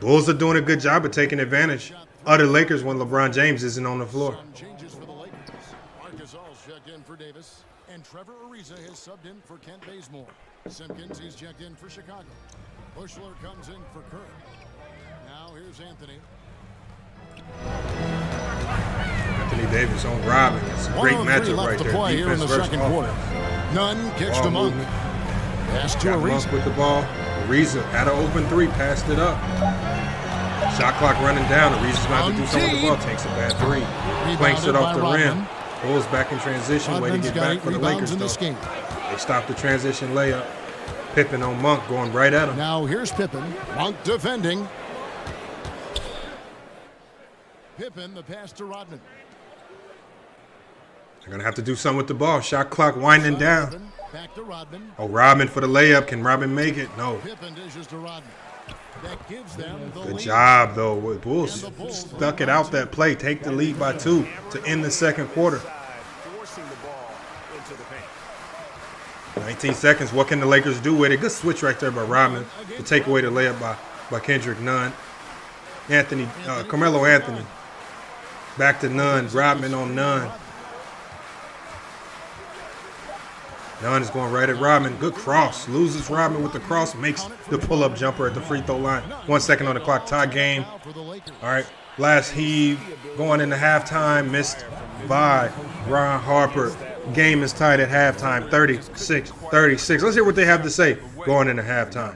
Bulls are doing a good job of taking advantage of the Lakers when LeBron James isn't on the floor. Changes for the Lakers. Marcus All's checked in for Davis, and Trevor Ariza has subbed in for Kent Bazemore. Simpkins, he's checked in for Chicago. Bushler comes in for Kerr. Now here's Anthony. Anthony Davis on Robin. It's a great 1:03 matchup left right to there. play here in the Defense second versus quarter. offense. Nunn kicks Ball to Monk. movement. Pass to Got Monk Ariza. with the ball. Ariza had an open 3, passed it up. Shot clock running down. Ariza's going to have to do something with the ball. Takes a bad 3. Clanks it off the rim. Bulls back in transition. Way to Rodman's get got back 8 for the rebounds Lakers, in this though. game. They stopped the transition layup. Pippen on Monk going right at him. Now here's Pippen. Monk defending. Pippen, the pass to Rodman. They're going to have to do something with the ball. Shot clock winding down. Rodman, back to Rodman. Oh, Rodman for the layup. Can Rodman make it? No. Pippen dishes to Rodman. That gives them the Good lead. job, though. Bulls stuck it out that play. Take the lead by 2 to end the second quarter. Forcing the ball into the paint. 19 seconds. What can the Lakers do with it? Good switch right there by Rodman to take away the layup by Kendrick Nunn. Carmelo Anthony. Back to Nunn. Rodman on Nunn. Nunn is going right at Rodman. Good cross. Loses Rodman with the cross. Makes the pull-up jumper at the free throw line. 1 second on the clock. Tie game. All right. Last heave. Going into halftime. Missed by Ron Harper. Game is tied at halftime. 36-36. Let's hear what they have to say going into halftime.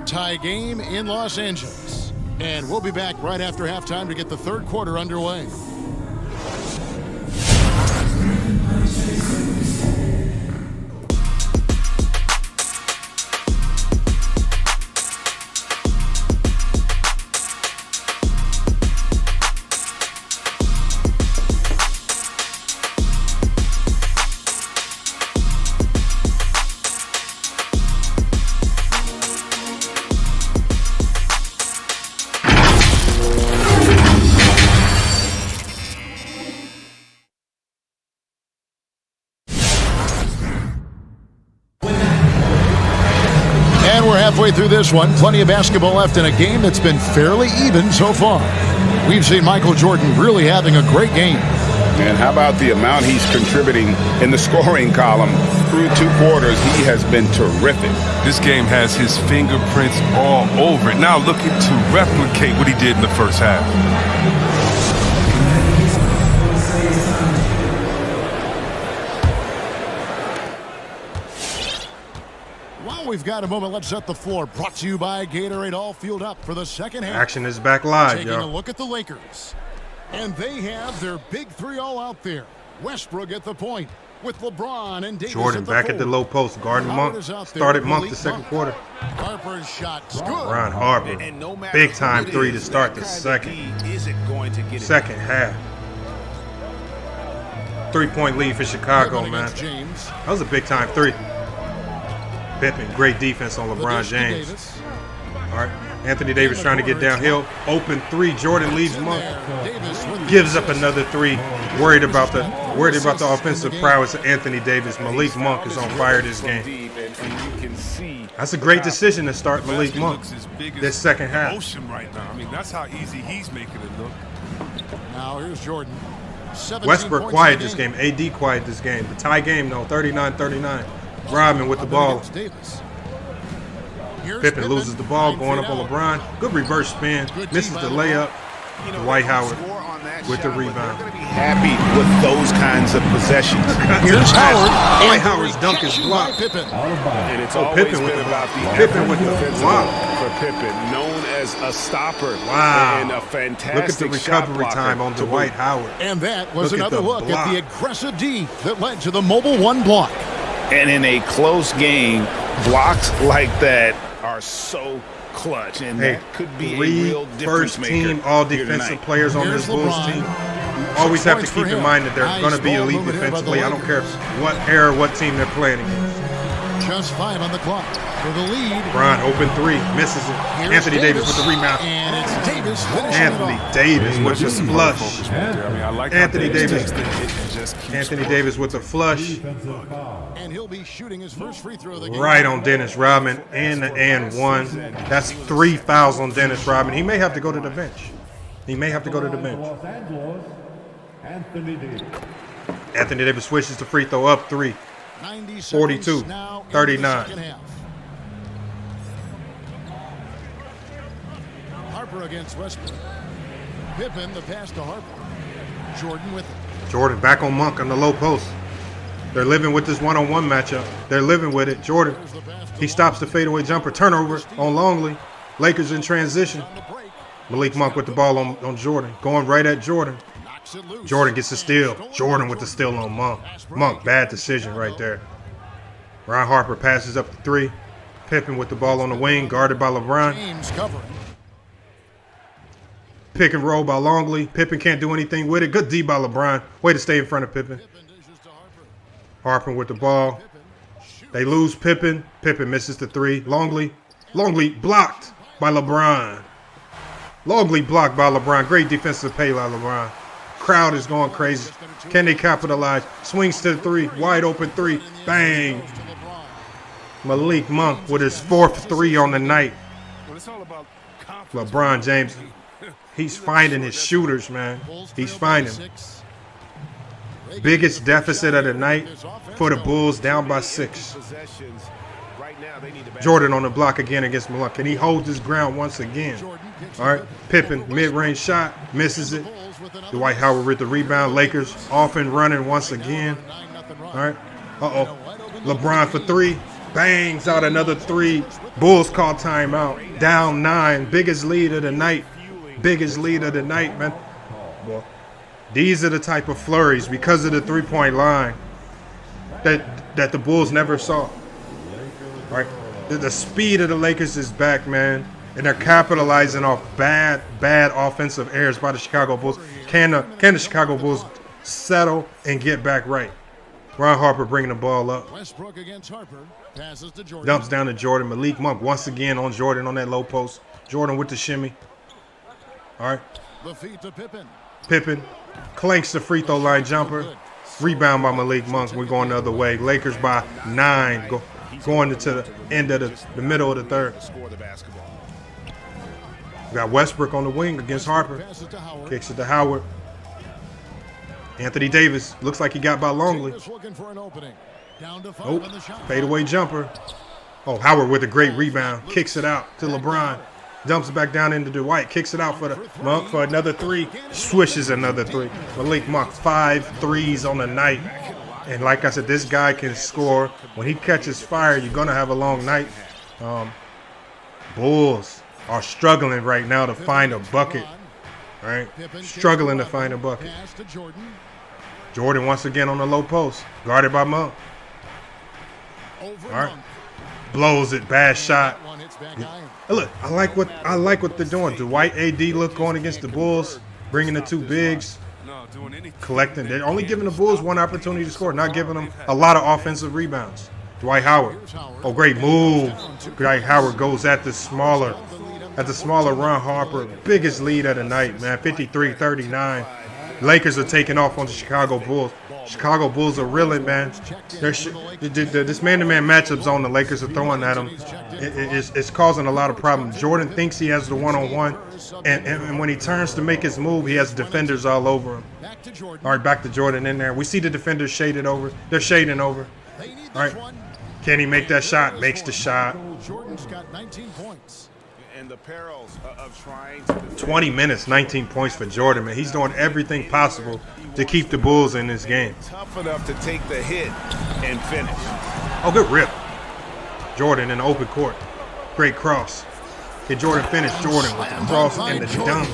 Tie game in Los Angeles. And we'll be back right after halftime to get the third quarter underway. Halfway through this one, plenty of basketball left in a game that's been fairly even so far. We've seen Michael Jordan really having a great game. And how about the amount he's contributing in the scoring column through 2 quarters? He has been terrific. This game has his fingerprints all over it. Now looking to replicate what he did in the first half. Well, we've got a moment. Let's set the floor. Brought to you by Gatorade. All fueled up for the second half. Action is back live, Taking a y'all. look at the Lakers. And they have their big three all out there. Westbrook at the point with LeBron and Davis Jordan at the back at the forward. low post, guarding Howard Monk. is out there Started with Monk Malik the second Monk. quarter. Harper's shot's good. Ron Harper, And no matter big time who it three to is, start that the kind of second. D isn't going to get it. Second half. 3-point lead for Chicago, Pippen man. against James. That was a big time three. Pippen, great defense on The LeBron dish to James. Davis. All right, Anthony Davis trying to get downhill. Open three. Jordan leaves In Monk. there. Davis with the Gives up assist. another three. Worried about the offensive prowess of Anthony Davis. Malik Monk is on fire this game. Deep, and you can see That's a great decision to start Malik Basket Monk looks as big as this second half. Ocean right now. I mean, that's how easy he's making it look. Now here's Jordan. 17 Westbrook points quiet in the this game. AD quiet this game. The tie game though, 39-39. Rodman with the Pippen ball. against Davis. Here's Pippen loses the ball, 9 going feet up on out. LeBron. Good reverse spin. Good Misses D the by layup. you know, Dwight they don't Howard score on that with the shot, but rebound. they're gonna be happy with those kinds of possessions. Here's Howard. Dwight And Howard's the dunk is rejection blocked. by Pippen. Out of bounds. And it's Oh, always Pippen with been the about the Pippen effort with the defensively block. for Pippen, known as a stopper. Wow. And a fantastic Look at the recovery shot time blocker on to Dwight boot. Howard. And that was Look at another the look block. at the aggressive D that led to the mobile one block. And in a close game, blocks like that are so clutch, and Hey, that could be a three real difference first maker team all here defensive tonight. players on Here's this Bulls LeBron. team. Always have to points for keep in him. mind that they're Nice going to be ball elite movement here by the defensively. I don't care Lakers. what era, what team they're playing against. Just 5 on the clock for the lead. Bron open three, misses it. Here's Anthony Davis with the rebound. And it's Davis finishing Anthony it off. Davis with the Just flush. focus right there. I mean, I like Anthony how Davis. takes the hit and just keeps Anthony scoring. Davis with the flush. Defensive foul. And he'll be shooting his first free throw of the game. Right on Dennis Rodman and the and one. That's 3 fouls on Dennis Rodman. He may have to go to the bench. He may have to go to the bench. Los Angeles, Anthony Davis. Anthony Davis switches to free throw up 3. 90 seconds 42, now into the 39. second half. Harper against Westbrook. Pippen, the pass to Harper. Jordan with it. Jordan back on Monk on the low post. They're living with this one-on-one matchup. They're living with it. Jordan, There's the pass to he stops the fadeaway jumper. Turnover on Longley. Lakers in transition. on the break. Malik Monk with the ball on Jordan. Going right at Jordan. Knocks it loose. Jordan gets the steal. Jordan with the steal on Monk. Monk, bad decision right there. Ron Harper passes up the 3. Pippen with the ball on the wing, guarded by LeBron. James covering. Pick and roll by Longley. Pippen can't do anything with it. Good D by LeBron. Way to stay in front of Pippen. Pippen dishes to Harper. Harper with the ball. Pippen shoots. They lose Pippen. Pippen misses the 3. Longley blocked by LeBron. Longley blocked by LeBron. Great defensive play by LeBron. Crowd is going crazy. Can they capitalize? Swings to the 3. Wide open 3. Bang. To LeBron. Malik Monk with his 4th 3 on the night. Well, it's all about confidence. LeBron James, he's finding his shooters, man. Bulls He's trail by finding. 6. Biggest deficit of the night for the Bulls, down by 6. Possessions. Right now, they need to back Jordan on the block again against Malone. Can he hold his ground once again? Jordan kicks All right, it. Pippen, mid-range shot, misses it. Bulls with another Dwight Howard with the rebound. Lakers off and running once again. 9-0 run. All right, LeBron for 3. Bangs out another 3. Bulls call timeout. Down 9. Biggest lead of the night. Biggest lead of the night, man. Well, these are the type of flurries because of the 3-point line that the Bulls never saw. Right? The speed of the Lakers is back, man. And they're capitalizing off bad offensive errors by the Chicago Bulls. Can the Chicago Bulls settle and get back right? Ron Harper bringing the ball up. Westbrook against Harper. Passes to Jordan. Dumps down to Jordan. Malik Monk once again on Jordan on that low post. Jordan with the shimmy. All right. The feed to Pippen. Pippen clanks the free throw line jumper. Rebound by Malik Monk. We're going the other way. Lakers by 9. Going into the end of the middle of the 3rd. score the basketball. We got Westbrook on the wing against Harper. Passes to Howard. Kicks it to Howard. Anthony Davis looks like he got by Longley. Davis looking for an opening. Down to 5 Oh, on the shot. fadeaway jumper. Oh, Howard with a great rebound. Kicks it out to LeBron. Dumps it back down into Dwight. Kicks it out for the Monk for another 3. Swishes another 3. Malik Monk 5 threes on the night. And like I said, this guy can score. When he catches fire, you're going to have a long night. Bulls are struggling right now to find a bucket. Right? Struggling to find a bucket. Jordan once again on the low post. Guarded by Monk. All right. Blows it. Bad shot. Look, I like what they're doing. Dwight AD look going against the Bulls, bringing the two bigs, collecting. They're only giving the Bulls one opportunity to score, not giving them a lot of offensive rebounds. Dwight Howard. Oh, great move. Dwight Howard goes at the smaller Ron Harper. Biggest lead of the night, man. 53-39. Lakers are taking off on the Chicago Bulls. Chicago Bulls are reeling, man. This man-to-man matchup zone the Lakers are throwing at them, it's causing a lot of problems. Jordan thinks he has the one-on-one, and when he turns to make his move, he has defenders all over him. All right, back to Jordan in there. We see the defenders shaded over. They're shading over. All right. Can he make that shot? Makes the shot. Jordan's got 19 points. And the perils of trying to 20 minutes, 19 points for Jordan, man. He's doing everything possible to keep the Bulls in this game. Tough enough to take the hit and finish. Oh, good rip. Jordan in the open court. Great cross. Can Jordan finish? Jordan with the cross and the dunk.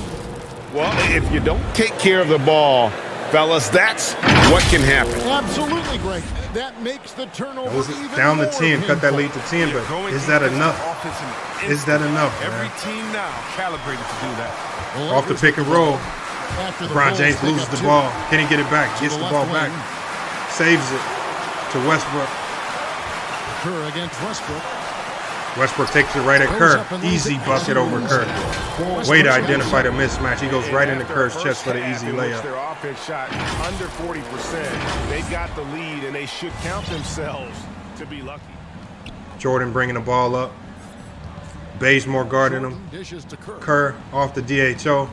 Well, if you don't take care of the ball, fellas, that's what can happen. Absolutely, Greg. That makes the turnover even down to more 10, cut that lead to 10, but is that enough? Is that enough, Every man? team now calibrated to do that. Off the pick and roll. LeBron James loses the ball. Can he get it back? Gets the ball back. Saves it to Westbrook. Kerr against Westbrook. Westbrook takes it right at Kerr. Easy bucket over Kerr. Way to identify the mismatch. He goes right into Kerr's chest for the easy layup. Their offense shot under 40%. They got the lead, and they should count themselves to be lucky. Jordan bringing the ball up. Bazemore guarding him. Kerr off the DHO.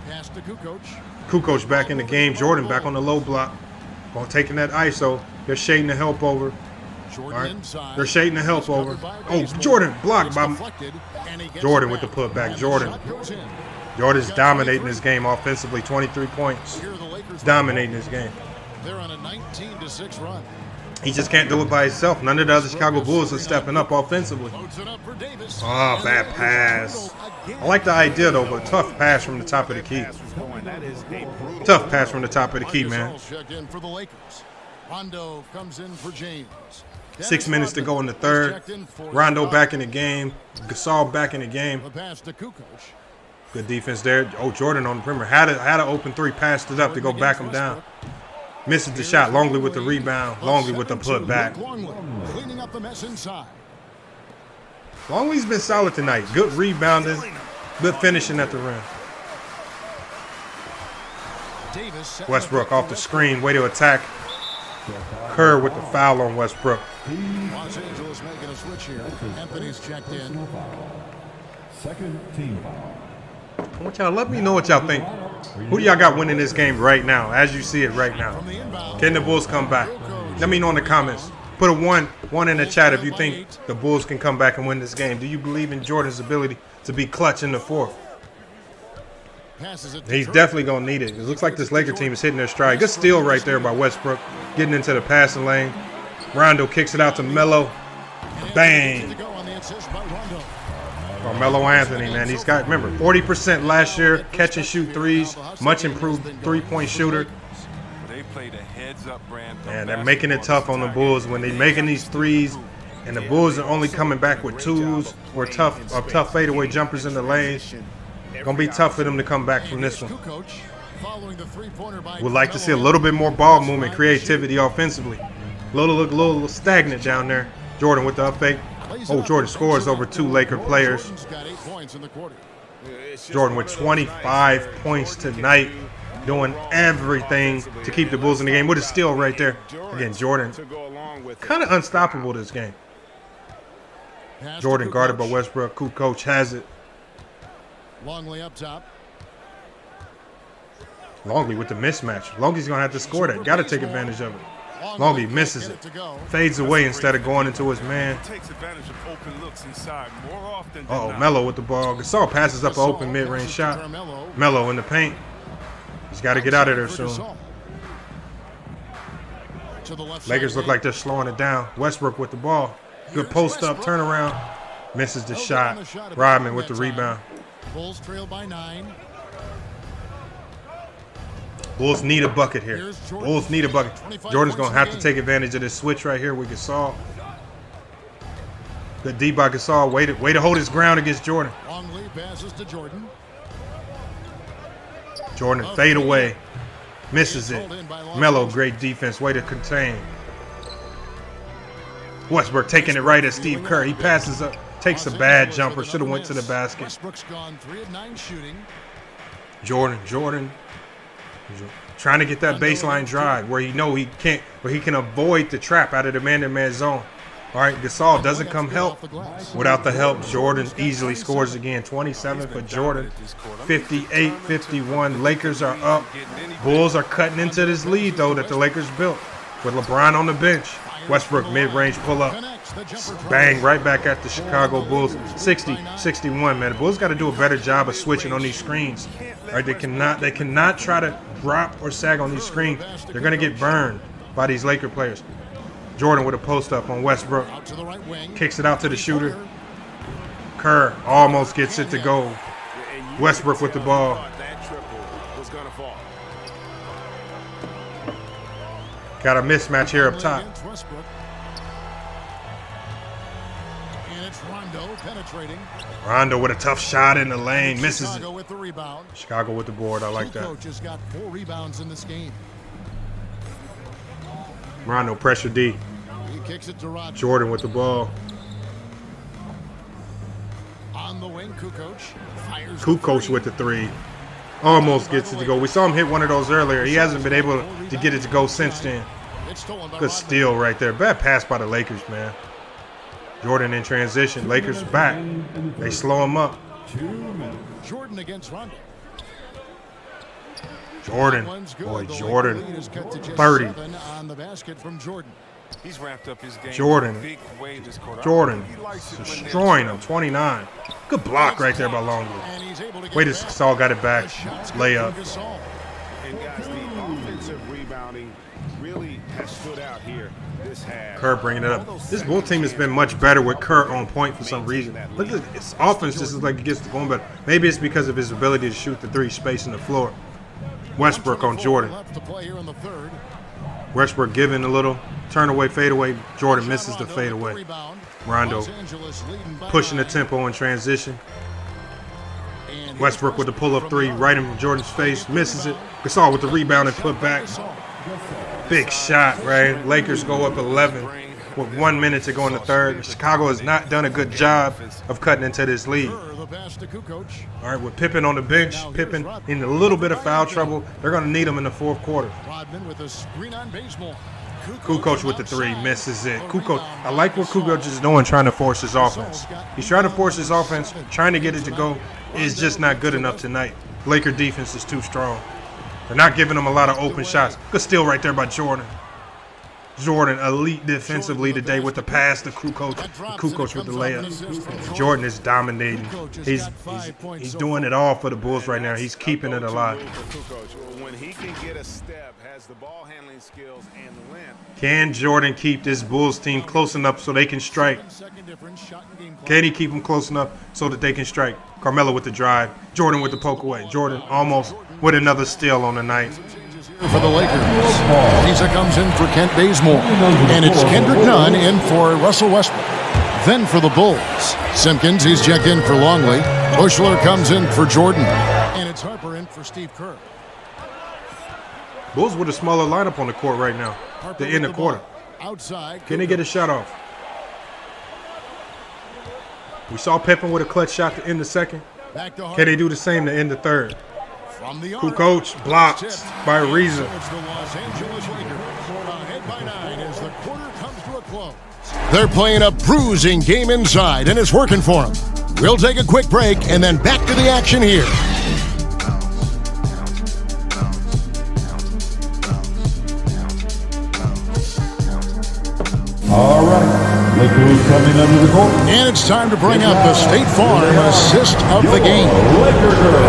Pass to Kukoc. Kukoc back in the game. Jordan back on the low block. While taking that ISO. They're shading the help over. All right. They're shading the help over. Oh, Jordan blocked by Jordan with the putback. Jordan's dominating this game offensively. 23 points. Dominating this game. They're on a 19-6 run. He just can't do it by himself. None of the other Chicago Bulls are stepping up offensively. Oh, bad pass. I like the idea, though, but tough pass from the top of the key. Tough pass from the top of the key, man. Rondo comes in for James. 6 minutes to go in the third. Rondo back in the game. Gasol back in the game. Good defense there. Oh, Jordan on the perimeter. Had an open three, passed it up to go back him down. Misses the shot. Longley with the rebound. Longley with the putback. Cleaning up the mess inside. Longley's been solid tonight. Good rebounding. Good finishing at the rim. Westbrook off the screen. Way to attack. Kerr with the foul on Westbrook. Los Angeles making a switch here. Anthony's checked in. Second team foul. I want y'all let me know what y'all think. Who do y'all got winning this game right now, as you see it right now? Can the Bulls come back? Let me know in the comments. Put a one in the chat if you think the Bulls can come back and win this game. Do you believe in Jordan's ability to be clutch in the fourth? He's definitely going to need it. It looks like this Laker team is hitting their stride. Good steal right there by Westbrook, getting into the passing lane. Rondo kicks it out to Melo. Bang. Carmelo Anthony, man. He's got, remember, 40% last year, catch and shoot threes. Much improved three-point shooter. And they're making it tough on the Bulls when they're making these threes. And the Bulls are only coming back with twos or tough fadeaway jumpers in the lane. Gonna be tough for them to come back from this one. Would like to see a little bit more ball movement, creativity offensively. Look a little stagnant down there. Jordan with the up fake. Oh, Jordan scores over 2 Laker players. Jordan with 25 points tonight, doing everything to keep the Bulls in the game. With a steal right there. Again, Jordan kind of unstoppable this game. Jordan guarded by Westbrook. Kukoc has it. Longley up top. Longley with the mismatch. Longley's going to have to score that. Got to take advantage of it. Longley misses it. Fades away instead of going into his man. Uh-oh, Melo with the ball. Gasol passes up an open mid-range shot. Melo in the paint. He's got to get out of there soon. To the left Lakers side look like they're slowing it down. Westbrook with the ball. Good post up, turnaround. Misses the shot. Rodman with the rebound. Bulls trail by 9. Bulls need a bucket here. Bulls need a bucket. Jordan's going to have to take advantage of this switch right here with Gasol. Good D by Gasol. Way to hold his ground against Jordan. Longley passes to Jordan. Jordan fade away. Misses it. Melo, great defense. Way to contain. Westbrook taking it right at Steve Kerr. He passes up. Takes a bad jumper. Should have went to the basket. Westbrook's gone 3 of 9 shooting. Jordan. Trying to get that baseline drive where he can avoid the trap out of the man-to-man zone. All right, Gasol doesn't come help. Without the help, Jordan easily scores again. 27 for Jordan, 58-51. Lakers are up. Bulls are cutting into this lead, though, that the Lakers built with LeBron on the bench. Westbrook mid-range pull-up. Bang, right back at the Chicago Bulls. 60-61, man. The Bulls got to do a better job of switching on these screens. All right, they cannot try to drop or sag on these screens. They're going to get burned by these Laker players. Jordan with a post-up on Westbrook. Kicks it out to the shooter. Kerr almost gets it to go. Westbrook with the ball. Got a mismatch here up top. Rondo with a tough shot in the lane. Misses it. Chicago with the board. I like that. Coach has got 4 rebounds in this game. Rondo pressure D. He kicks it to Rodman. Jordan with the ball. On the wing, Kukoc fires. Kukoc with the 3. Almost gets it to go. We saw him hit one of those earlier. He hasn't been able to get it to go since then. Good steal right there. Bad pass by the Lakers, man. Jordan in transition. Lakers back. They slow him up. Jordan against Rondo. Jordan. Boy, Jordan. 30. On the basket from Jordan. He's wrapped up his game. Jordan. Big way this quarter. Jordan. Destroying him. 29. Good block right there by Longley. Wait, Gasol got it back. Layup. And guys, the offensive rebounding really has stood out here this half. Kerr bringing it up. This Bull team has been much better with Kerr on point for some reason. Look at his offense. This is like it gets the going better. Maybe it's because of his ability to shoot the 3, spacing the floor. Westbrook on Jordan. Westbrook giving a little turn away, fade away. Jordan misses the fade away. Rondo pushing the tempo in transition. Westbrook with the pull-up 3 right in Jordan's face. Misses it. Gasol with the rebound and put back. Big shot, right? Lakers go up 11 with 1 minute to go in the third. Chicago has not done a good job of cutting into this lead. All right, with Pippen on the bench, Pippen in a little bit of foul trouble. They're going to need him in the fourth quarter. Kukoc with the 3, misses it. Kukoc, I like what Kukoc is doing, trying to force his offense. He's trying to force his offense, trying to get it to go. It's just not good enough tonight. Laker defense is too strong. They're not giving him a lot of open shots. Good steal right there by Jordan. Jordan, elite defensively today with the pass to Kukoc. Kukoc with the layup. Jordan is dominating. He's doing it all for the Bulls right now. He's keeping it alive. When he can get a step, has the ball handling skills and length. Can Jordan keep this Bulls team close enough so they can strike? Can he keep them close enough so that they can strike? Carmelo with the drive. Jordan with the poke away. Jordan almost with another steal on the night. For the Lakers, Lisa comes in for Kent Bazemore, and it's Kendrick Nunn in for Russell Westbrook. Then for the Bulls, Simpkins, he's checked in for Longley. Bushler comes in for Jordan, and it's Harper in for Steve Kerr. Bulls with a smaller lineup on the court right now. The end of the quarter. Outside, can they get a shot off? We saw Pippen with a clutch shot to end the second. Can they do the same to end the third? Kukoc blocked by Ariza. They're playing a bruising game inside, and it's working for them. We'll take a quick break and then back to the action here. All right, Lakers coming under the court. And it's time to bring up the State Farm assist of the game.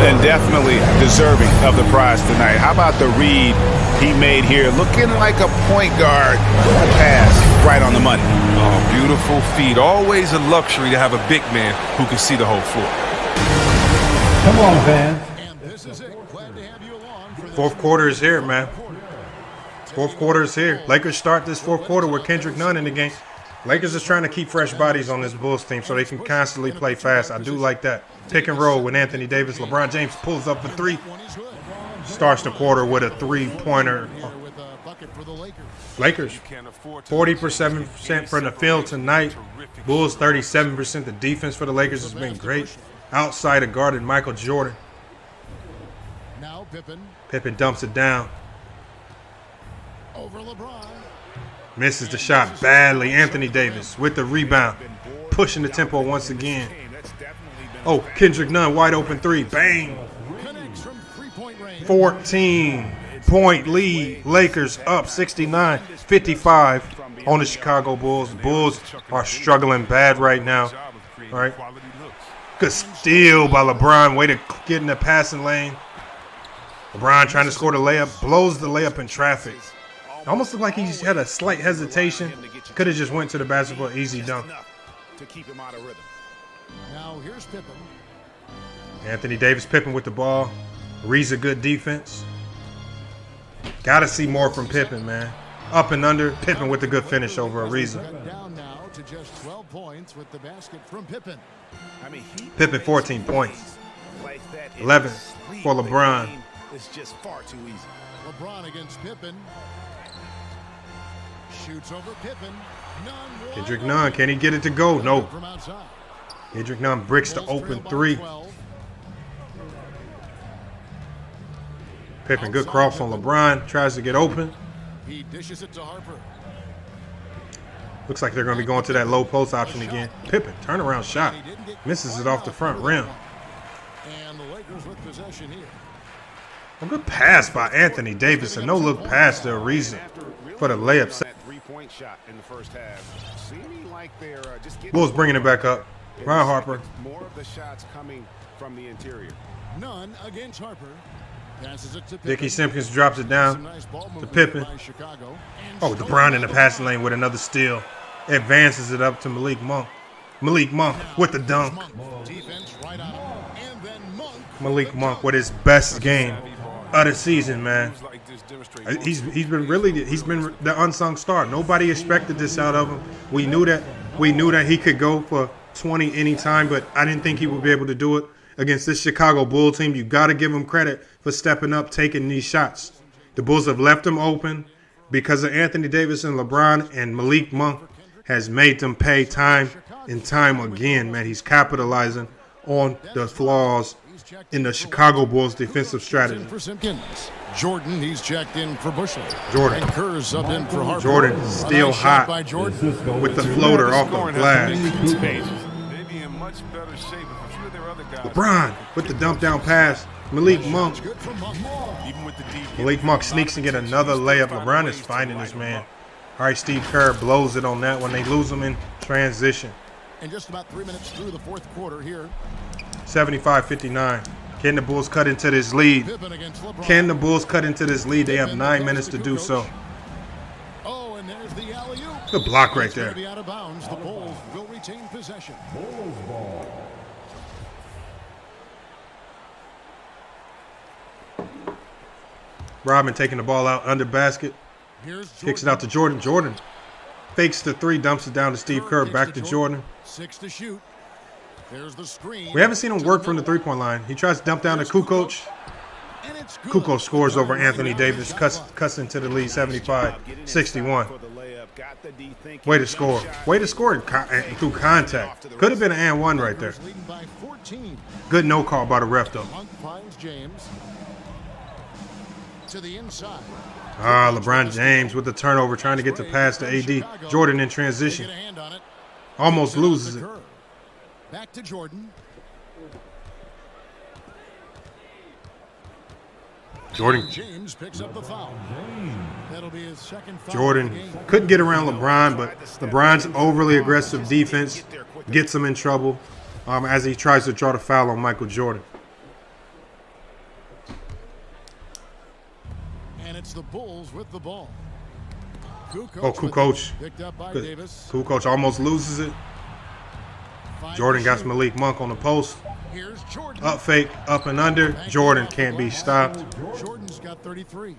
And definitely deserving of the prize tonight. How about the read he made here? Looking like a point guard. A pass right on the money. Oh, beautiful feed. Always a luxury to have a big man who can see the whole floor. Come on, fans. And this is it. Glad to have you along for this. Fourth quarter is here, man. Fourth quarter is here. Lakers start this fourth quarter with Kendrick Nunn in the game. Lakers is trying to keep fresh bodies on this Bulls team so they can constantly play fast. I do like that. Pick and roll with Anthony Davis. LeBron James pulls up for three. Starts the quarter with a three-pointer. Lakers, 40% from the field tonight. Bulls, 37%. The defense for the Lakers has been great. Outside of guarded Michael Jordan. Now Pippen Pippen dumps it down. over LeBron. Misses the shot badly. Anthony Davis with the rebound. Pushing the tempo once again. Oh, Kendrick Nunn, wide open three. Bang. Connects from three-point range. 14-point lead. Lakers up 69-55 on the Chicago Bulls. Bulls are struggling bad right now. All right. Good steal by LeBron. Way to get in the passing lane. LeBron trying to score the layup. Blows the layup in traffic. Almost looked like he had a slight hesitation. Could have just went to the basketball. Easy dunk. Now here's Pippen. Anthony Davis, Pippen with the ball. Ariza, good defense. Got to see more from Pippen, man. Up and under. Pippen with the good finish over Ariza. Cut down now to just 12 points with the basket from Pippen. Pippen, 14 points. 11 for LeBron. It's just far too easy. LeBron against Pippen. Shoots over Pippen. Nunn. Kendrick Nunn, can he get it to go? No. From outside. Kendrick Nunn bricks the open three. Pippen, good cross on LeBron. Tries to get open. He dishes it to Harper. Looks like they're going to be going to that low post option again. Pippen, turnaround shot. Misses it off the front rim. And the Lakers with possession here. A good pass by Anthony Davis. A no-look pass to Ariza for the layup. Three-point shot in the first half. Seeming like they're just getting Bulls bringing it back up. Ryan Harper. More of the shots coming from the interior. Nunn against Harper. Passes it to Pippen. Dickie Simpkins drops it down Nice ball to movement Pippen. by Chicago. And Oh, LeBron in the passing lane with another steal. Advances it up to Malik Monk. Malik Monk with the dunk. defense right on him. And then Monk. Malik Monk with his best game of the season, man. He's been the unsung star. Nobody expected this out of him. We knew that he could go for 20 anytime, but I didn't think he would be able to do it against this Chicago Bull team. You got to give him credit for stepping up, taking these shots. The Bulls have left him open because of Anthony Davis and LeBron, and Malik Monk has made them pay time and time again, man. He's capitalizing on the flaws in the Chicago Bulls defensive strategy. For Simpkins. Jordan, he's checked in for Bushel. Jordan. And Kerr's subbed in for Harper. Jordan still Nice shot hot by Jordan. with the floater off the glass. They'd be in much better shape if a few of their other guys. LeBron with the dump down pass. Malik Monk. Good from Monk. Even with the deep. Malik Monk sneaks and get another layup. LeBron is finding this man. All right, Steve Kerr blows it on that one. They lose him in transition. And just about 3 minutes through the fourth quarter here. 75-59. Can the Bulls cut into this lead? Pippen against LeBron. Can the Bulls cut into this lead? They have 9 minutes to do so. Oh, and there's the alley-oop. Good block right It's gonna there. be out of bounds. The Bulls will retain possession. Bulls ball. Rodman taking the ball out under basket. Here's Kicks it out to Jordan. Jordan fakes the three, dumps it down to Steve Kerr. Back to Jordan. 6 to shoot. There's the screen. We haven't seen him work from the three-point line. He tries to dump down to Kukoc. And it's good. Kukoc scores over Anthony Davis, cuts into the lead, 75-61. Way to score. Way to score through contact. Could have been an and one right there. Leading by 14. Good no call by the ref, though. Monk finds James. To the inside. LeBron James with the turnover, trying to get the pass to AD. Jordan in transition. Get a hand on it. Almost loses it. Back to Jordan. Jordan. James picks up the foul. That'll be his second foul. Jordan couldn't get around LeBron, but LeBron's overly aggressive defense gets him in trouble as he tries to draw the foul on Michael Jordan. And it's the Bulls with the ball. Kukoc. Picked up by Davis. Kukoc almost loses it. Jordan got Malik Monk on the post. Here's Jordan. Up fake, up and under. Jordan can't be stopped. Jordan's got 33.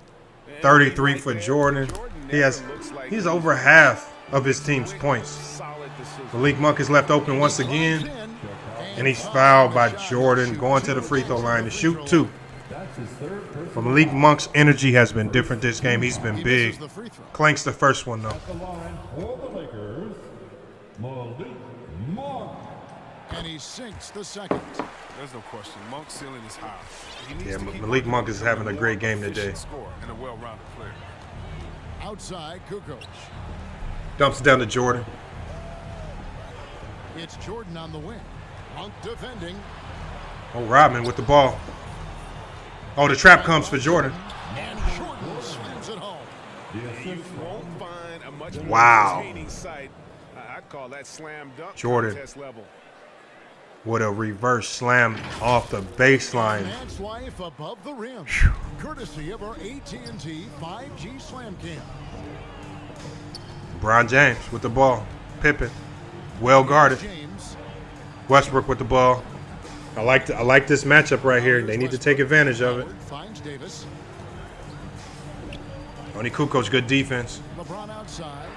33 for Jordan. He's over half of his team's points. Malik Monk is left open once again, and he's fouled by Jordan, going to the free throw line to shoot 2. But Malik Monk's energy has been different this game. He's been big. Clanks the first one, though. And he sinks the second. There's no question. Monk's ceiling is high. Yeah, Malik Monk is having a great game today. And a well-rounded player. Outside, Kukoc. Dumps down to Jordan. It's Jordan on the wing. Monk defending. Oh, Rodman with the ball. Oh, the trap comes for Jordan. And Jordan slams it home. You won't find a much more Wow. entertaining sight. I'd call that slam dunk Jordan. contest level. With a reverse slam off the baseline. That's life above the rim. Courtesy of our AT&T 5G Slam Cam. LeBron James with the ball. Pippen, well guarded. James. Westbrook with the ball. I like this matchup right here. They need to take advantage of it. Finds Davis. Only Kukoc, good defense. LeBron outside.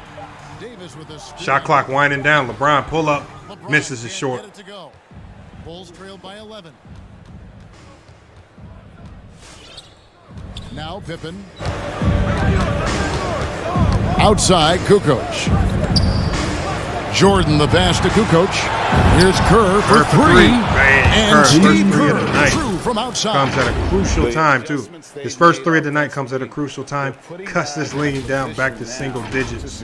Davis with a steal. Shot clock winding down. LeBron pull up, LeBron misses it can't short. get it to go. Bulls trailed by 11. Now Pippen. Outside, Kukoc. Jordan the pass to Kukoc. Here's Kerr for three. Bang. And Kerr, Steve first three of Kerr the night. true from outside. Comes at a crucial time, too. His first 3 of the night comes at a crucial time. Cuts this lead down back to single digits.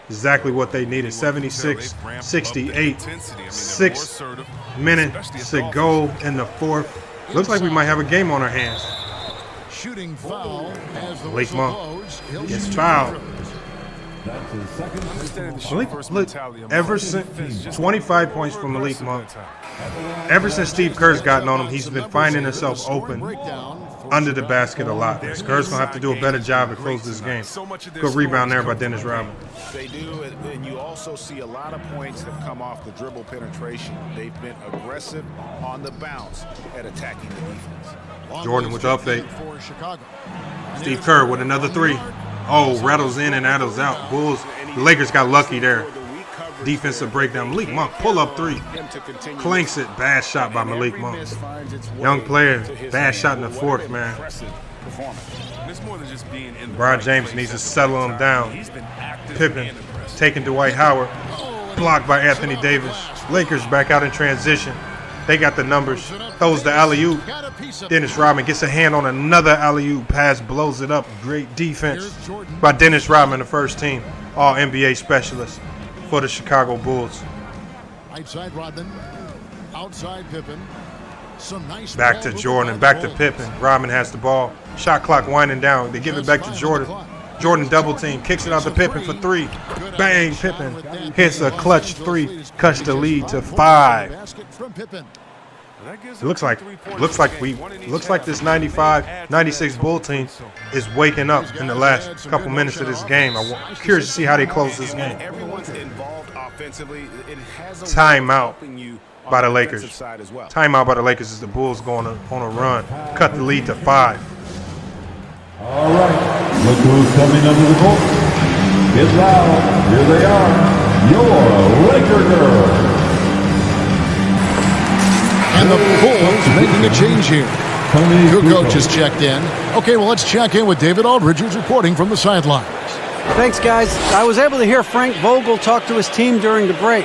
Exactly what they needed. 76, 68, 6 minutes to go in the fourth. Looks like we might have a game on our hands. Shooting foul as the Malik whistle Monk blows. He'll gets shoot fouled. free. Look, ever since 25 points from Malik Monk. Ever since Steve Kerr's gotten on him, he's been finding himself open under the basket a lot. Kerr's going to have to do a better job to close this game. Good rebound there by Dennis Rodman. They do, and you also see a lot of points have come off the dribble penetration. They've been aggressive on the bounce at attacking the defense. Jordan with the up fake. For Chicago. Steve Kerr with another 3. Oh, rattles in and rattles out. Bulls, the Lakers got lucky there. Defensive breakdown. Malik Monk, pull up 3. Clanks it. Bad shot by Malik Monk. Young player. Bad shot in the fourth, man. LeBron James needs to settle him down. Pippen taking Dwight Howard. Blocked by Anthony Davis. Lakers back out in transition. They got the numbers. Throws the alley-oop. Dennis Rodman gets a hand on another alley-oop pass, blows it up. Great defense by Dennis Rodman, the first team All-NBA specialist for the Chicago Bulls. Outside Rodman. Outside Pippen. Some nice Back to Jordan, back to Pippen. Rodman has the ball. Shot clock winding down. They give it back to Jordan. Jordan double team, kicks it out to Pippen for 3. Bang, Pippen hits a clutch 3, cuts the lead to 5. It looks like this 95-96 Bull team is waking up in the last couple minutes of this game. I'm curious to see how they close this game. Timeout by the Lakers. Timeout by the Lakers as the Bulls going on a run. Cut the lead to 5. All right, look who's coming under the court. Get loud. Here they are, your Laker girls. And the Bulls making a change here. Kukoc has checked in. Okay, well, let's check in with David Aldridge, who's reporting from the sidelines. Thanks, guys. I was able to hear Frank Vogel talk to his team during the break.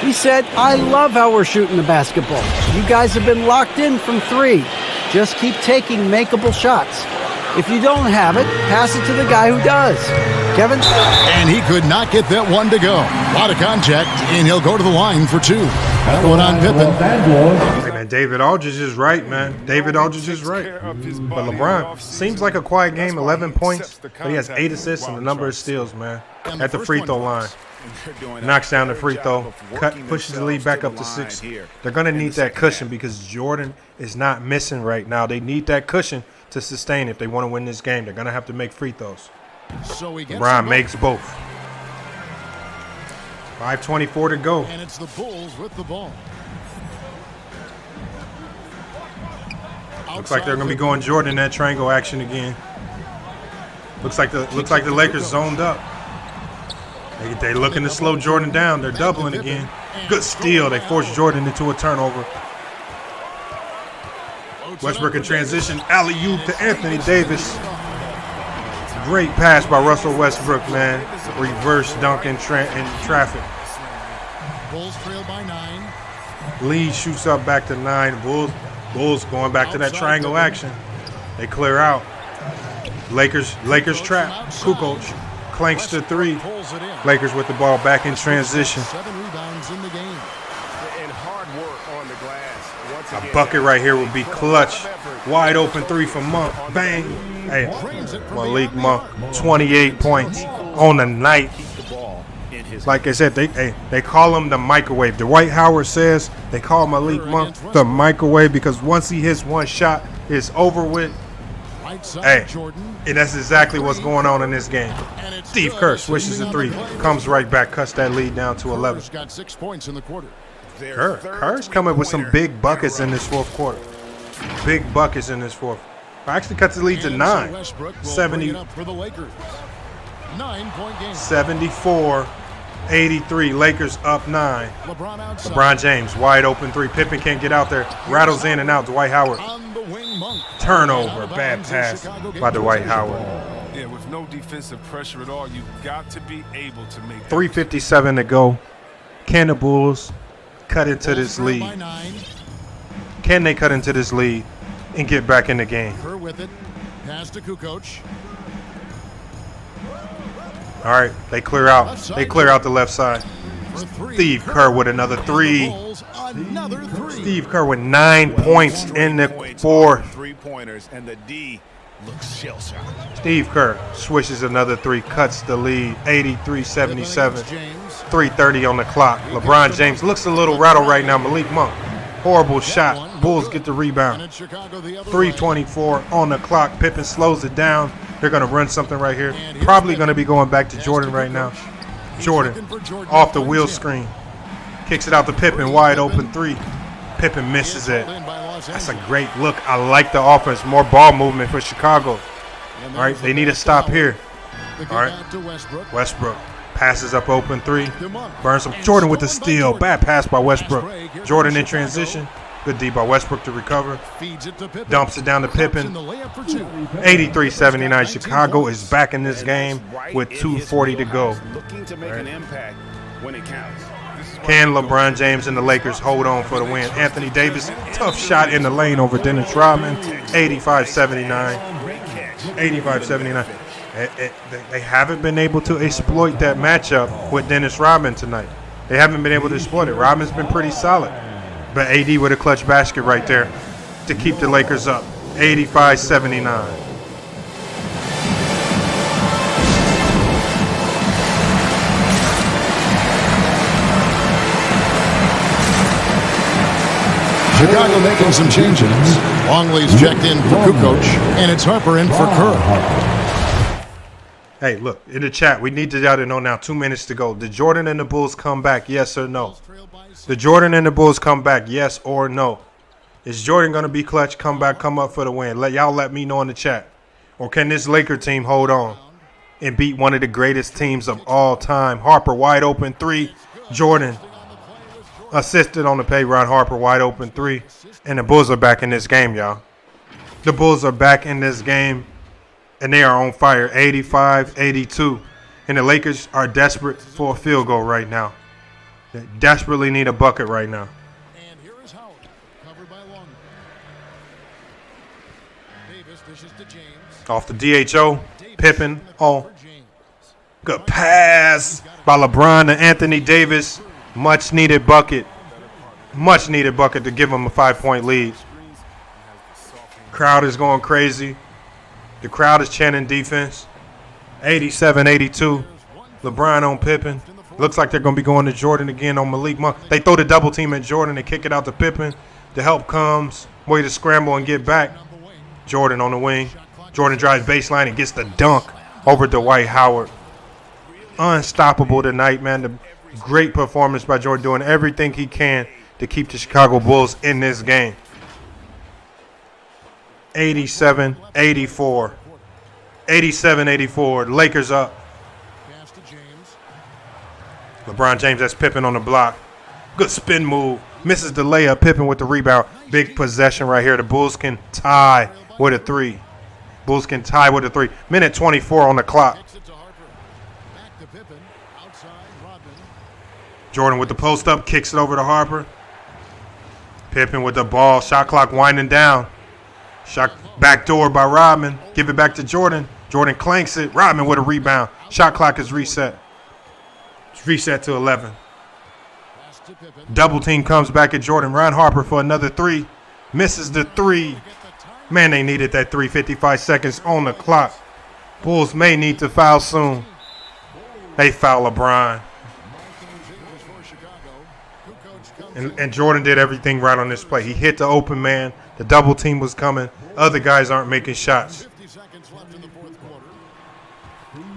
He said, I love how we're shooting the basketball. You guys have been locked in from 3. Just keep taking makeable shots. If you don't have it, pass it to the guy who does. Kevin? And he could not get that one to go. A lot of contact, and he'll go to the line for 2. That one on Pippen. Hey, man, David Aldridge is right, man. David Aldridge is right. But LeBron seems like a quiet game, 11 points, but he has 8 assists and a number of steals, man. At the free throw line. Knocks down the free throw, pushes the lead back up to 6. They're going to need that cushion because Jordan is not missing right now. They need that cushion to sustain if they want to win this game. They're going to have to make free throws. LeBron makes both. 5:24 to go. And it's the Bulls with the ball. Looks like they're going to be going Jordan in that triangle action again. Looks like the Lakers zoned up. They're looking to slow Jordan down. They're doubling again. Good steal. They force Jordan into a turnover. Westbrook in transition. Alley-oop to Anthony Davis. Great pass by Russell Westbrook, man. Reverse dunk in traffic. Bulls trail by 9. Lead shoots up back to 9. Bulls going back to that triangle action. They clear out. Lakers trap. Kukoc clanks to 3. Lakers with the ball back in transition. 7 rebounds in the game. And hard work on the glass. Once A again, bucket right here would be clutch. Wide open 3 from Monk. Bang. Hey, Malik Monk, 28 points on the night. Like I said, they call him the microwave. Dwight Howard says they call Malik Monk the microwave because once he hits one shot, it's over with. Hey, and that's exactly what's going on in this game. Steve Kerr swishes a 3, comes right back, cuts that lead down to 11. Got 6 points in the quarter. Kerr's coming with some big buckets in this fourth quarter. Big buckets in this fourth. Actually cuts the lead to 9. 70. 9-point game. 74-83. Lakers up 9. LeBron James, wide open 3. Pippen can't get out there. Rattles in and out. Dwight Howard. Turnover. Bad pass by Dwight Howard. Yeah, with no defensive pressure at all, you've got to be able to make 3:57 to go. Can the Bulls cut into this lead? Can they cut into this lead and get back in the game? Kerr with it. Pass to Kukoc. All right, they clear out. They clear out the left side. Steve Kerr with another 3. Steve Kerr with 9 points in the fourth. 3-pointers, and the D looks shell-shocked. Steve Kerr swishes another 3, cuts the lead, 83-77. 3:30 on the clock. LeBron James looks a little rattled right now. Malik Monk, horrible shot. Bulls get the rebound. 3:24 on the clock. Pippen slows it down. They're going to run something right here. Probably going to be going back to Jordan right now. Jordan off the wheel screen. Kicks it out to Pippen, wide open 3. Pippen misses it. That's a great look. I like the offense. More ball movement for Chicago. All right, they need a stop here. All right, Westbrook passes up open 3. Burns him. Jordan with the steal. Bad pass by Westbrook. Jordan in transition. Good D by Westbrook to recover. Dumps it down to Pippen. 83-79. Chicago is back in this game with 2:40 to go. Looking to make an impact when it counts. Can LeBron James and the Lakers hold on for the win? Anthony Davis, tough shot in the lane over Dennis Rodman. 85-79. 85-79. They haven't been able to exploit that matchup with Dennis Rodman tonight. They haven't been able to exploit it. Rodman's been pretty solid. But AD with a clutch basket right there to keep the Lakers up. 85-79. Chicago making some changes. Longley's checked in for Kukoc, and it's Harper in for Kerr. Hey, look, in the chat, we need to y'all to know now, 2 minutes to go. Did Jordan and the Bulls come back, yes or no? Did Jordan and the Bulls come back, yes or no? Is Jordan going to be clutch, come back, come up for the win? Let me know in the chat. Or can this Laker team hold on and beat one of the greatest teams of all time? Harper, wide open 3. Jordan assisted on the pay run. Harper, wide open 3. And the Bulls are back in this game, y'all. The Bulls are back in this game. And they are on fire, 85-82. And the Lakers are desperate for a field goal right now. They desperately need a bucket right now. And here is Howard, covered by Longley. Davis dishes to James. Off the DHO, Pippen. Oh, good pass by LeBron to Anthony Davis. Much needed bucket. Much needed bucket to give him a 5-point lead. Crowd is going crazy. The crowd is chanting defense. 87-82. LeBron on Pippen. Looks like they're going to be going to Jordan again on Malik Monk. They throw the double team at Jordan and kick it out to Pippen. The help comes. Way to scramble and get back. Jordan on the wing. Jordan drives baseline and gets the dunk over Dwight Howard. Unstoppable tonight, man. The great performance by Jordan, doing everything he can to keep the Chicago Bulls in this game. 87-84. 87-84. Lakers up. LeBron James has Pippen on the block. Good spin move. Misses the layup. Pippen with the rebound. Big possession right here. The Bulls can tie with a 3. Bulls can tie with a 3. Minute 24 on the clock. Jordan with the post up. Kicks it over to Harper. Pippen with the ball. Shot clock winding down. Shot backdoor by Rodman. Give it back to Jordan. Jordan clanks it. Rodman with a rebound. Shot clock is reset. It's reset to 11. Double team comes back at Jordan. Ron Harper for another 3. Misses the 3. Man, they needed that 3. 55 seconds on the clock. Bulls may need to foul soon. They foul LeBron. And Jordan did everything right on this play. He hit the open man. The double team was coming. Other guys aren't making shots.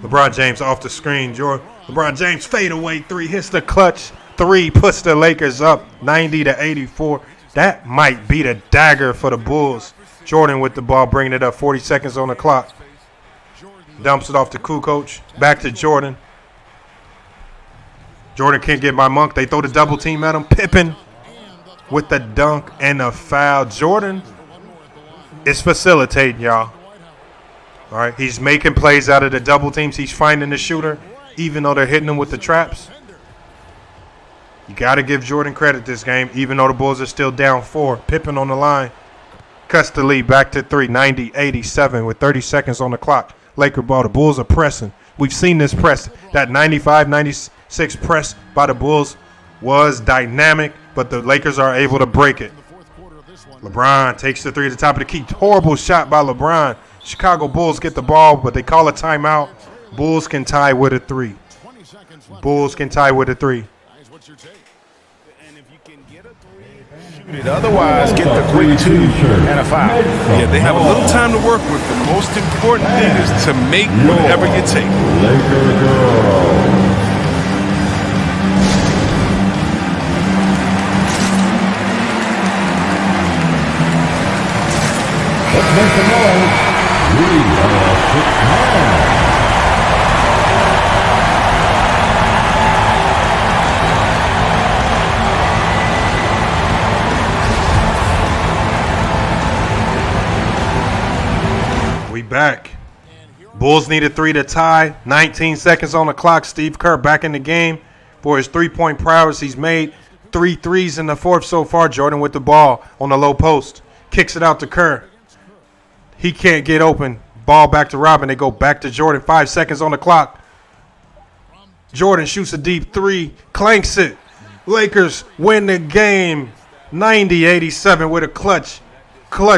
LeBron James off the screen. LeBron James fade away 3. Hits the clutch 3. Puts the Lakers up 90-84. That might be the dagger for the Bulls. Jordan with the ball, bringing it up. 40 seconds on the clock. Dumps it off to Kukoc. Back to Jordan. Jordan can't get by Monk. They throw the double team at him. Pippen with the dunk and the foul. Jordan is facilitating, y'all. All right, he's making plays out of the double teams. He's finding the shooter, even though they're hitting him with the traps. You got to give Jordan credit this game, even though the Bulls are still down 4. Pippen on the line. Cuts the lead back to 3, 90-87 with 30 seconds on the clock. Laker ball. The Bulls are pressing. We've seen this press. That 95-96 press by the Bulls was dynamic, but the Lakers are able to break it. LeBron takes the 3 at the top of the key. Horrible shot by LeBron. Chicago Bulls get the ball, but they call a timeout. Bulls can tie with a 3. Bulls can tie with a 3. Otherwise, get the quick 2 and a foul. Yeah, they have a little time to work with. The most important thing is to make whatever you take. Laker girl. Let's make some noise. We are a 6-man. Back. Bulls need a 3 to tie. 19 seconds on the clock. Steve Kerr back in the game for his 3-point prowess. He's made 3 threes in the 4th so far. Jordan with the ball on the low post. Kicks it out to Kerr. He can't get open. Ball back to Robin. They go back to Jordan. 5 seconds on the clock. Jordan shoots a deep 3. Clanks it. Lakers win the game. 90-87 with a clutch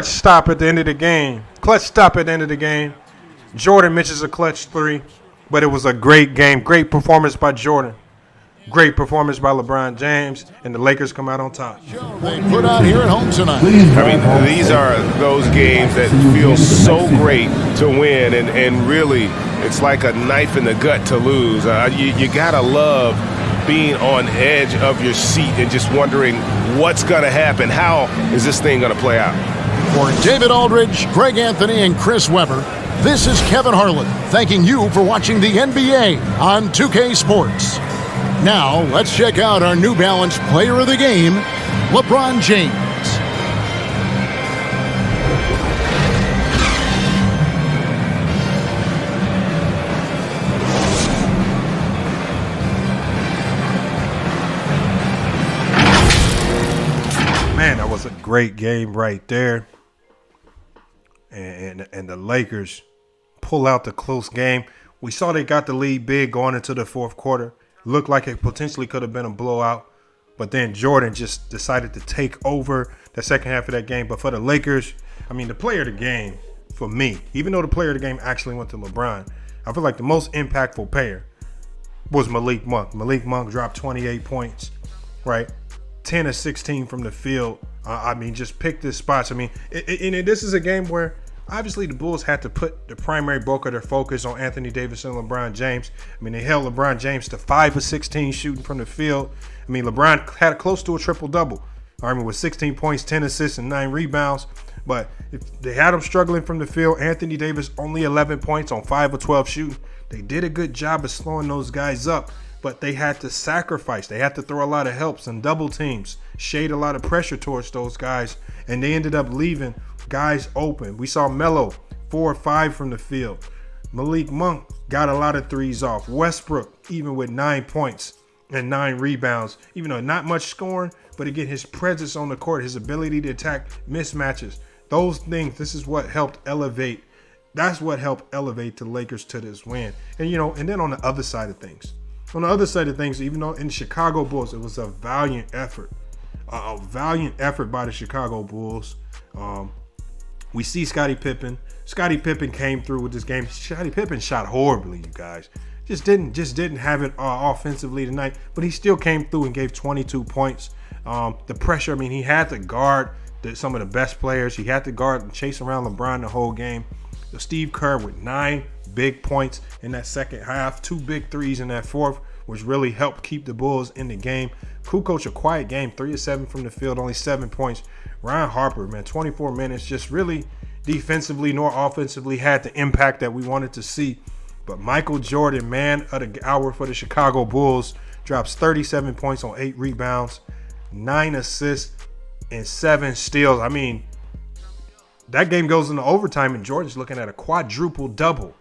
stop at the end of the game. Clutch stop at the end of the game. Jordan misses a clutch 3, but it was a great game. Great performance by Jordan. Great performance by LeBron James, and the Lakers come out on top. They put out here at home tonight. I mean, these are those games that feel so great to win, and really, it's like a knife in the gut to lose. You gotta love being on edge of your seat and just wondering what's gonna happen. How is this thing gonna play out? For David Aldridge, Greg Anthony, and Chris Webber, this is Kevin Harlan thanking you for watching the NBA on 2K Sports. Now, let's check out our New Balance Player of the Game, LeBron James. Man, that was a great game right there. and the Lakers pull out the close game. We saw they got the lead big going into the fourth quarter. Looked like it potentially could have been a blowout. But then Jordan just decided to take over the second half of that game. But for the Lakers, I mean, the player of the game for me, even though the player of the game actually went to LeBron, I feel like the most impactful player was Malik Monk. Malik Monk dropped 28 points, right? 10 of 16 from the field. I mean, just picked his spots. I mean, and this is a game where obviously the Bulls had to put the primary bulk of their focus on Anthony Davis and LeBron James. I mean, they held LeBron James to 5 of 16 shooting from the field. I mean, LeBron had close to a triple-double. I mean, with 16 points, 10 assists, and 9 rebounds. But if they had him struggling from the field. Anthony Davis only 11 points on 5 of 12 shooting. They did a good job of slowing those guys up, but they had to sacrifice. They had to throw a lot of helps and double teams, shade a lot of pressure towards those guys, and they ended up leaving guys open. We saw Melo 4 or 5 from the field. Malik Monk got a lot of threes off. Westbrook, even with 9 points and 9 rebounds, even though not much scoring, but again, his presence on the court, his ability to attack mismatches, those things, this is what helped elevate. That's what helped elevate the Lakers to this win. And, and then on the other side of things, even though in the Chicago Bulls, it was a valiant effort. A valiant effort by the Chicago Bulls. We see Scottie Pippen. Scottie Pippen came through with this game. Scottie Pippen shot horribly, you guys. Just didn't have it offensively tonight, but he still came through and gave 22 points. The pressure, I mean, he had to guard some of the best players. He had to guard and chase around LeBron the whole game. Steve Kerr with 9 big points in that second half, 2 big threes in that fourth, which really helped keep the Bulls in the game. Kukoc, a quiet game, 3 of 7 from the field, only 7 points. Ryan Harper, man, 24 minutes, just really defensively nor offensively had the impact that we wanted to see. But Michael Jordan, man of the hour for the Chicago Bulls, drops 37 points on 8 rebounds, 9 assists, and 7 steals. I mean, that game goes into overtime, and Jordan's looking at a quadruple double.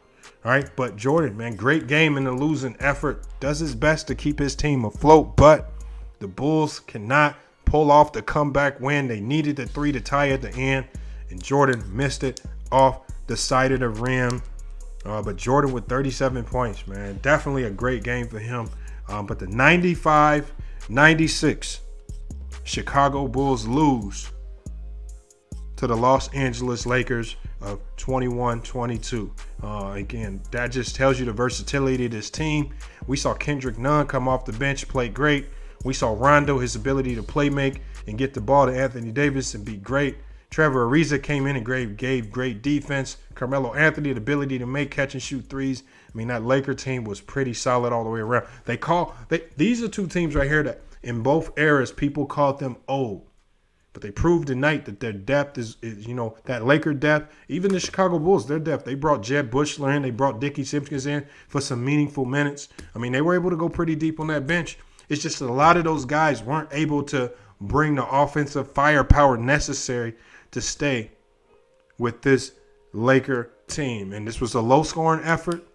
All right, but Jordan, man, great game in the losing effort. Does his best to keep his team afloat, but the Bulls cannot pull off the comeback win. They needed the 3 to tie at the end, and Jordan missed it off the side of the rim. But Jordan with 37 points, man, definitely a great game for him. But the 95-96 Chicago Bulls lose to the Los Angeles Lakers of 21-22. Again, that just tells you the versatility of this team. We saw Kendrick Nunn come off the bench, play great. We saw Rondo, his ability to play make and get the ball to Anthony Davis and be great. Trevor Ariza came in and gave great defense. Carmelo Anthony, the ability to make, catch, and shoot threes. I mean, that Laker team was pretty solid all the way around. These are 2 teams right here that in both eras people called them old. But they proved tonight that their depth is that Laker depth. Even the Chicago Bulls, their depth. They brought Jed Bushler in. They brought Dickie Simpkins in for some meaningful minutes. I mean, they were able to go pretty deep on that bench. It's just a lot of those guys weren't able to bring the offensive firepower necessary to stay with this Laker team. And this was a low-scoring effort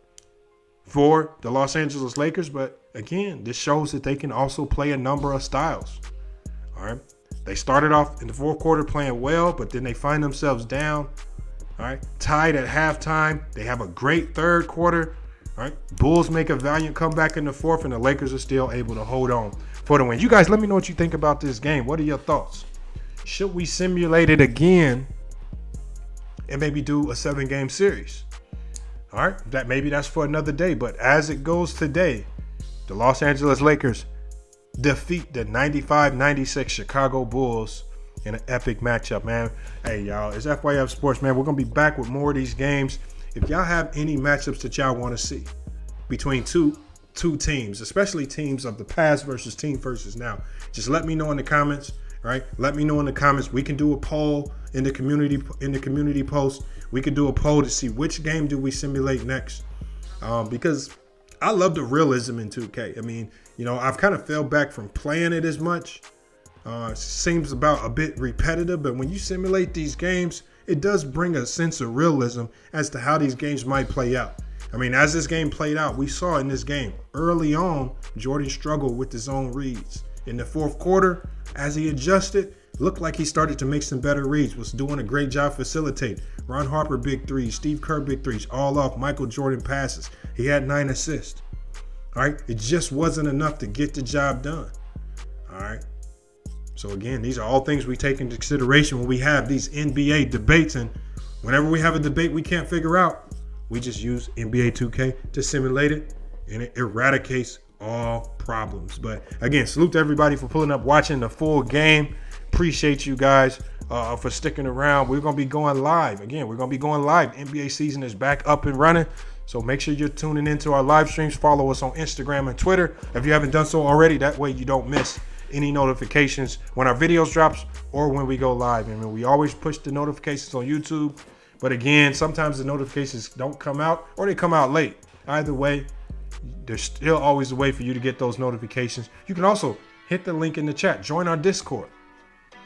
for the Los Angeles Lakers. But, again, this shows that they can also play a number of styles. All right. They started off in the fourth quarter playing well, but then they find themselves down, all right, tied at halftime. They have a great third quarter, all right. Bulls make a valiant comeback in the fourth, and the Lakers are still able to hold on for the win. You guys, let me know what you think about this game. What are your thoughts? Should we simulate it again and maybe do a 7-game series? All right, that's for another day. But as it goes today, the Los Angeles Lakers defeat the 95-96 Chicago Bulls in an epic matchup, man. Hey, y'all, it's FYF Sports, man. We're going to be back with more of these games. If y'all have any matchups that y'all want to see between two teams, especially teams of the past versus team versus now, just let me know in the comments, right? Let me know in the comments. We can do a poll in the community post. We could do a poll to see which game do we simulate next, because I love the realism in 2K. I mean, I've kind of fell back from playing it as much. It seems about a bit repetitive, but when you simulate these games, it does bring a sense of realism as to how these games might play out. I mean, as this game played out, we saw in this game, early on, Jordan struggled with his own reads. In the fourth quarter, as he adjusted, Looked like he started to make some better reads, was doing a great job facilitating. Ron Harper, big threes. Steve Kerr, big threes. All off Michael Jordan passes. He had 9 assists. All right. It just wasn't enough to get the job done. All right. So, again, these are all things we take into consideration when we have these NBA debates. And whenever we have a debate we can't figure out, we just use NBA 2K to simulate it, and it eradicates all problems. But, again, salute to everybody for pulling up, watching the full game. Appreciate you guys for sticking around. We're going to be going live. Again, we're going to be going live. NBA season is back up and running. So make sure you're tuning into our live streams. Follow us on Instagram and Twitter if you haven't done so already. That way you don't miss any notifications when our videos drops or when we go live. And we always push the notifications on YouTube. But again, sometimes the notifications don't come out or they come out late. Either way, there's still always a way for you to get those notifications. You can also hit the link in the chat. Join our Discord.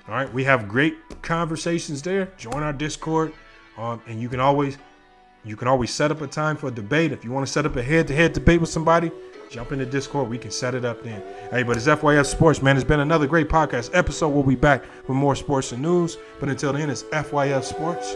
All right, we have great conversations there. Join our Discord, and you can always set up a time for a debate. If you want to set up a head-to-head debate with somebody, jump in the Discord. We can set it up then. Hey, but it's FYS Sports, man. It's been another great podcast episode. We'll be back with more sports and news. But until then, it's FYS Sports.